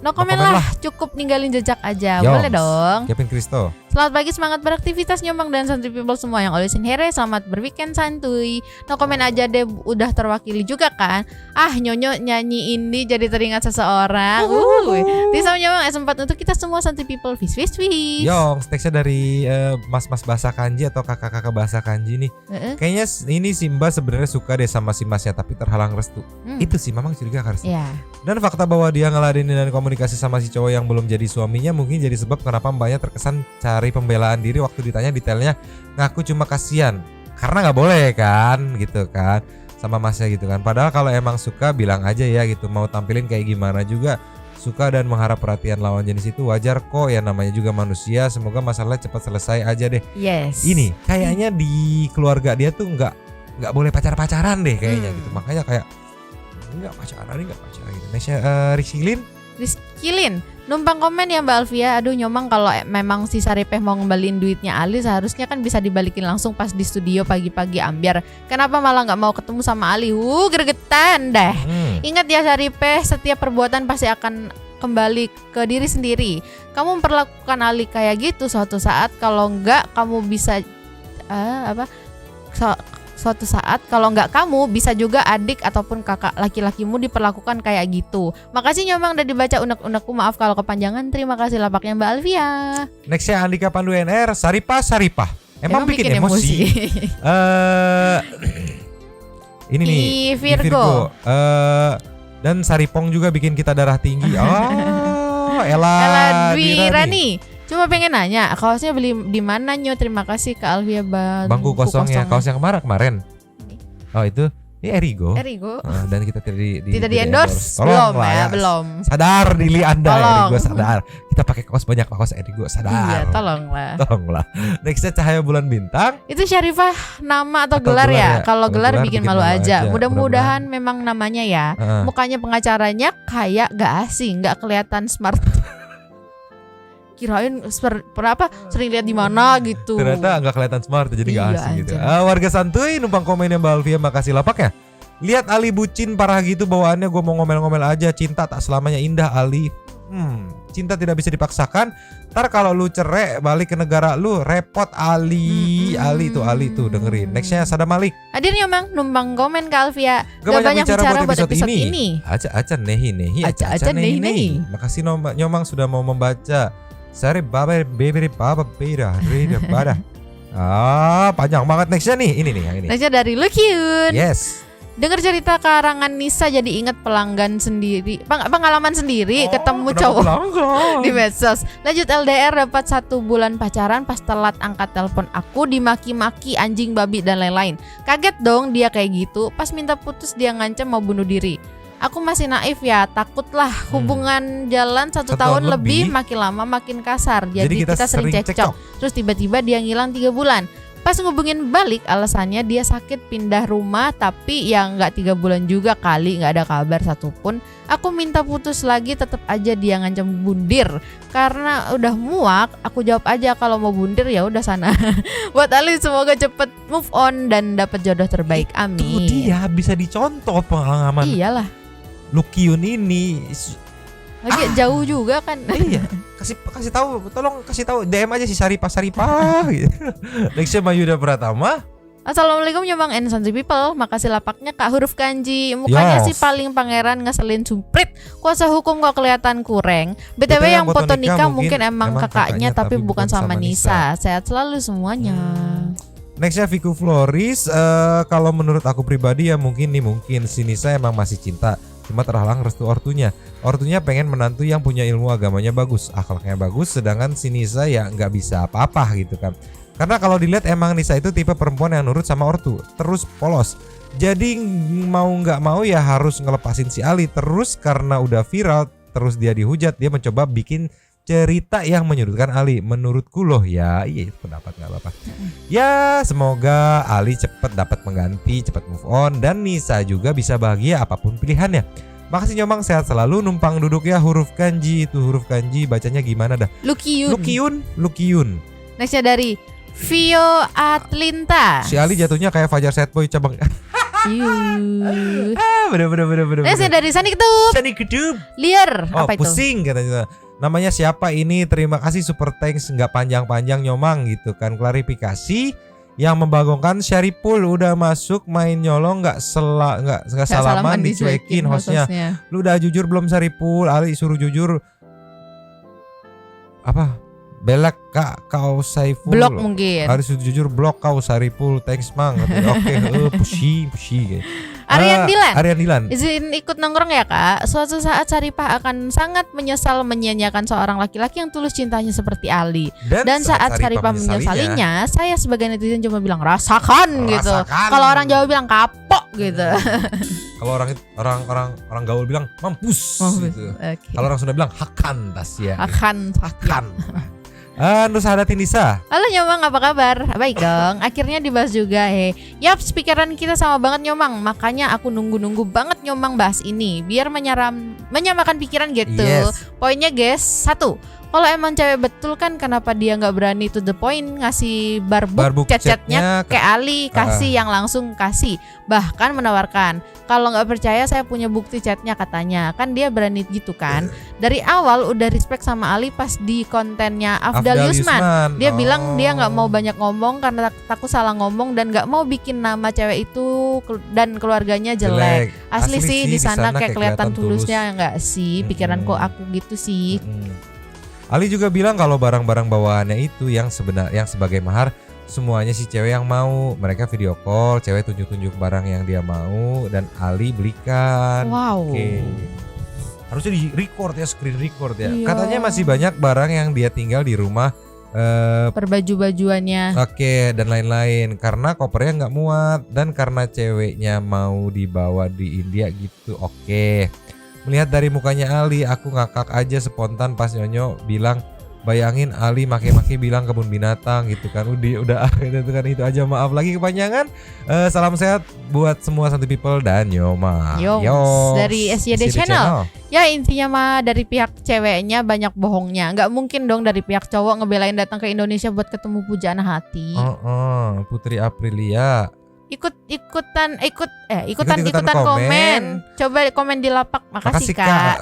No comment lah, cukup ninggalin jejak aja. Boleh dong. Kevin Kristo. Selamat pagi, semangat beraktivitas Nyomang dan Santuy People semua yang always in here. Selamat berweekend santuy. No comment aja deh, udah terwakili juga kan. Nyonyo nyanyi ini jadi teringat seseorang. Bisa Nyomang S4 untuk kita semua Santuy People. Fish. Yong, teksnya dari mas-mas bahasa kanji atau kakak-kakak bahasa kanji nih. Kayaknya ini Simba sebenarnya suka deh sama si masnya tapi terhalang restu. Itu sih memang curiga harus. Dan fakta bahwa dia ngeladenin dan komunikasi sama si cowok yang belum jadi suaminya mungkin jadi sebab kenapa mbaknya terkesan cari pembelaan diri waktu ditanya detailnya, ngaku cuma kasihan karena nggak boleh kan gitu kan sama masnya gitu kan. Padahal kalau emang suka bilang aja ya gitu, mau tampilin kayak gimana juga suka dan mengharap perhatian lawan jenis itu wajar kok ya, namanya juga manusia. Semoga masalah cepat selesai aja deh. Ini kayaknya di keluarga dia tuh nggak boleh pacaran deh kayaknya gitu, makanya kayak nggak pacaran gitu. Nesya Rizkilin numpang komen ya Mbak Alfia. Aduh Nyomang, kalau memang si Saripeh mau ngembaliin duitnya Ali seharusnya kan bisa dibalikin langsung pas di studio pagi-pagi ambiar. Kenapa malah nggak mau ketemu sama Ali? Gregetan deh. Ingat ya Saripeh, setiap perbuatan pasti akan kembali ke diri sendiri. Kamu memperlakukan Ali kayak gitu, suatu saat kalau nggak kamu bisa suatu saat kalau nggak kamu bisa juga adik ataupun kakak laki-lakimu diperlakukan kayak gitu. Makasih Nyomang udah dibaca unek-unekku, maaf kalau kepanjangan. Terima kasih lapaknya Mbak Alfia. Nextnya Andika Pandu NR. Saripah emang bikin emosi. Ini nih Virgo. Dan Saripong juga bikin kita darah tinggi. Ella Dwi Rani. Cuma pengen nanya, kaosnya beli di mana Nyo? Terima kasih ke Alvia Bangku kosongnya. Kaos yang kemarin. Oh itu, ini Erigo. Dan kita tidak di endorse. Belum. Sadar diri Anda, Erigo sadar. Kita pakai kaos banyak, kaos Erigo sadar. Iya, tolonglah. Nextnya Cahaya Bulan Bintang. Itu Syarifah nama atau gelar ya? Kalau gelar bikin malu aja. Mudah-mudahan memang namanya ya. Mukanya pengacaranya kayak gak asing, gak kelihatan smart. Kirain sering lihat di mana gitu. Ternyata nggak kelihatan smart jadi nggak asing gitu. Warga santuy numpang komennya Mbak Alfia, makasih lapaknya. Lihat Ali bucin parah gitu bawaannya, gue mau ngomel-ngomel aja. Cinta tak selamanya indah Ali. Cinta tidak bisa dipaksakan. Ntar kalau lu cerai balik ke negara lu repot Ali. Ali tuh dengerin. Nextnya Sada Malik. Hadir Nyomang numpang komen ke Alfia. Gak banyak bicara buat episode ini. Aca nehi. Makasih Nyomang sudah mau membaca. Sari baba beda. Panjang banget. Nextnya nih, ini nih yang ini. Nextnya dari Lukyun. Yes. Dengar cerita karangan Nisa jadi ingat pengalaman sendiri ketemu cowok di medsos. Lanjut LDR dapat 1 bulan pacaran, pas telat angkat telepon aku dimaki-maki anjing babi dan lain-lain. Kaget dong dia kayak gitu. Pas minta putus dia ngancam mau bunuh diri. Aku masih naif ya, takutlah hubungan jalan 1 tahun lebih, makin lama makin kasar. Jadi kita sering cekcok. Terus tiba-tiba dia ngilang 3 bulan. Pas ngubungin balik alasannya dia sakit pindah rumah, tapi ya nggak 3 bulan juga kali, nggak ada kabar satupun. Aku minta putus lagi, tetap aja dia ngancam bundir. Karena udah muak, aku jawab aja kalau mau bundir ya udah sana. Buat Ali semoga cepet move on dan dapat jodoh terbaik. Amin. Itu dia bisa dicontoh pengalaman. Iyalah. Lukiun ini lagi jauh juga kan. Iya, kasih tahu, tolong kasih tahu DM aja si Saripah gitu. Nextnya Mayuda Pratama. Assalamualaikum Nyomang and Sansi People. Makasih lapaknya Kak huruf kanji. Mukanya sih paling pangeran ngeselin sumprit. Kuasa hukum kok kelihatan kurang. BTW yang foto nikah mungkin emang kakaknya tapi bukan sama Nisa. Sehat selalu semuanya. Nextnya Viku Floris. Kalau menurut aku pribadi ya mungkin si Nisa emang masih cinta, cuma terhalang restu ortunya. Ortunya pengen menantu yang punya ilmu agamanya bagus, akhlaknya bagus, sedangkan si Nisa ya nggak bisa apa-apa gitu kan. Karena kalau dilihat emang Nisa itu tipe perempuan yang nurut sama ortu, terus polos. Jadi mau nggak mau ya harus ngelepasin si Ali. Terus karena udah viral, terus dia dihujat, dia mencoba bikin cerita yang menyudutkan Ali. Menurutku loh ya, iya itu pendapat nggak apa-apa. Ya semoga Ali cepet dapat mengganti, cepet move on, dan Nisa juga bisa bahagia apapun pilihannya. Makasih Nyomang, sehat selalu. Numpang duduk ya, huruf kanji. Itu huruf kanji bacanya gimana dah? Lukiun. Nextnya dari Vio Atlinta. Si Ali jatuhnya kayak Fajar Setboy cabang. Bener. Nextnya dari Sani Ketub. Liar. Oh, apa itu? Pusing katanya. Namanya siapa ini? Terima kasih super thanks, nggak panjang-panjang Nyomang gitu kan. Klarifikasi yang membagongkan Syaripul udah masuk main nyolong nggak salaman dicuekin hostnya. Lu udah jujur belum Syaripul? Ali suruh jujur. Apa? Belak Kak kau Saiful. Blok mungkin. Harus jujur blok kau Syaripul. Thanks Mang. Oke, pusing. Aryan Dilan. Izin ikut nongkrong ya Kak. Suatu saat Saripah akan sangat menyesal menyia-nyiakan seorang laki-laki yang tulus cintanya seperti Ali. Dan saat Saripah menyesalinya, saya sebagai netizen cuma bilang rasakan gitu. Kalau orang Jawa bilang kapok gitu. Kalau orang gaul bilang mampus. Gitu. Okay. Kalau orang Sunda bilang hakan tas ya. Hakan. Nusa Nisa. Halo Nyomang, apa kabar? Baik dong, akhirnya dibahas juga Yaps, pikiran kita sama banget Nyomang. Makanya aku nunggu banget Nyomang bahas ini, biar menyamakan pikiran gitu. Poinnya guys, 1, kalau emang cewek betul kan kenapa dia gak berani to the point ngasih barbuk chat-chatnya ke Ali. Kasih yang langsung kasih. Bahkan menawarkan, kalau gak percaya saya punya bukti chatnya katanya. Kan dia berani gitu kan. Dari awal udah respect sama Ali pas di kontennya Afdal Yusman. Dia bilang dia gak mau banyak ngomong karena takut salah ngomong dan gak mau bikin nama cewek itu dan keluarganya jelek. Asli sih di sana kayak kelihatan tulusnya gak sih? Pikiran kok aku gitu sih. Ali juga bilang kalau barang-barang bawaannya itu yang sebagai mahar semuanya si cewek yang mau. Mereka video call, cewek tunjuk-tunjuk barang yang dia mau dan Ali belikan. Wow. Harusnya di record ya, screen record ya. Iya. Katanya masih banyak barang yang dia tinggal di rumah. Perbaju-bajuannya. Dan lain-lain. Karena kopernya nggak muat dan karena ceweknya mau dibawa di India gitu. Melihat dari mukanya Ali, aku ngakak aja spontan pas Nyonyo bilang, bayangin Ali maki-maki bilang kebun binatang gitu kan. Udah gitu kan, itu aja, maaf lagi kepanjangan. Salam sehat buat semua Santi People dan Nyoma. Dari SYD Channel. Ya intinya mah dari pihak ceweknya banyak bohongnya. Nggak mungkin dong dari pihak cowok ngebelain datang ke Indonesia buat ketemu pujaan hati. Putri Aprilia. Ikutan komen. Coba komen di lapak. Makasih Kak.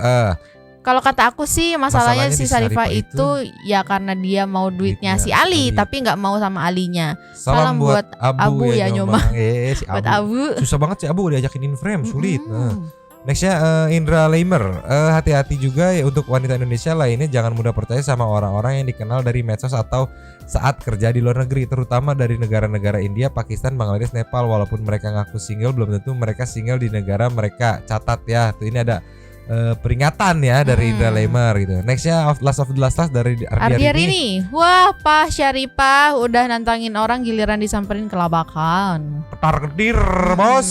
Kalau kata aku sih masalahnya si Saripah itu ya karena dia mau duitnya si Ali tapi nggak mau sama Alinya. Salam buat Abu ya Nyoma. Si Buat Abu. Susah banget sih Abu diajakin in frame, sulit. Nextnya Indra Leimer. Hati-hati juga ya untuk wanita Indonesia lainnya, jangan mudah percaya sama orang-orang yang dikenal dari medsos atau saat kerja di luar negeri, terutama dari negara-negara India, Pakistan, Bangladesh, Nepal. Walaupun mereka ngaku single, belum tentu mereka single di negara mereka. Catat ya, tuh ini ada peringatan ya dari Indra Leimer gitu. Nextnya Last of the Last dari Ardiarini. Wah, Pak Syaripah udah nantangin orang giliran disamperin kelabakan. Petar kedir bos.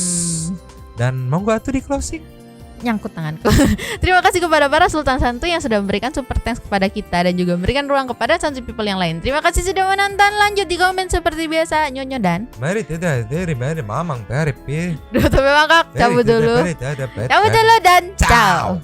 Dan monggo atuh di closing. nyangkut tanganku. Terima kasih kepada para Sultan Santuy yang sudah memberikan super thanks kepada kita dan juga memberikan ruang kepada Santuy people yang lain. Terima kasih sudah menonton. Lanjut di komen seperti biasa. Nyonya dan Mari tidak dari mamang perip. Duh, tapi mangkak cabut dulu. Cabut dulu dan ciao.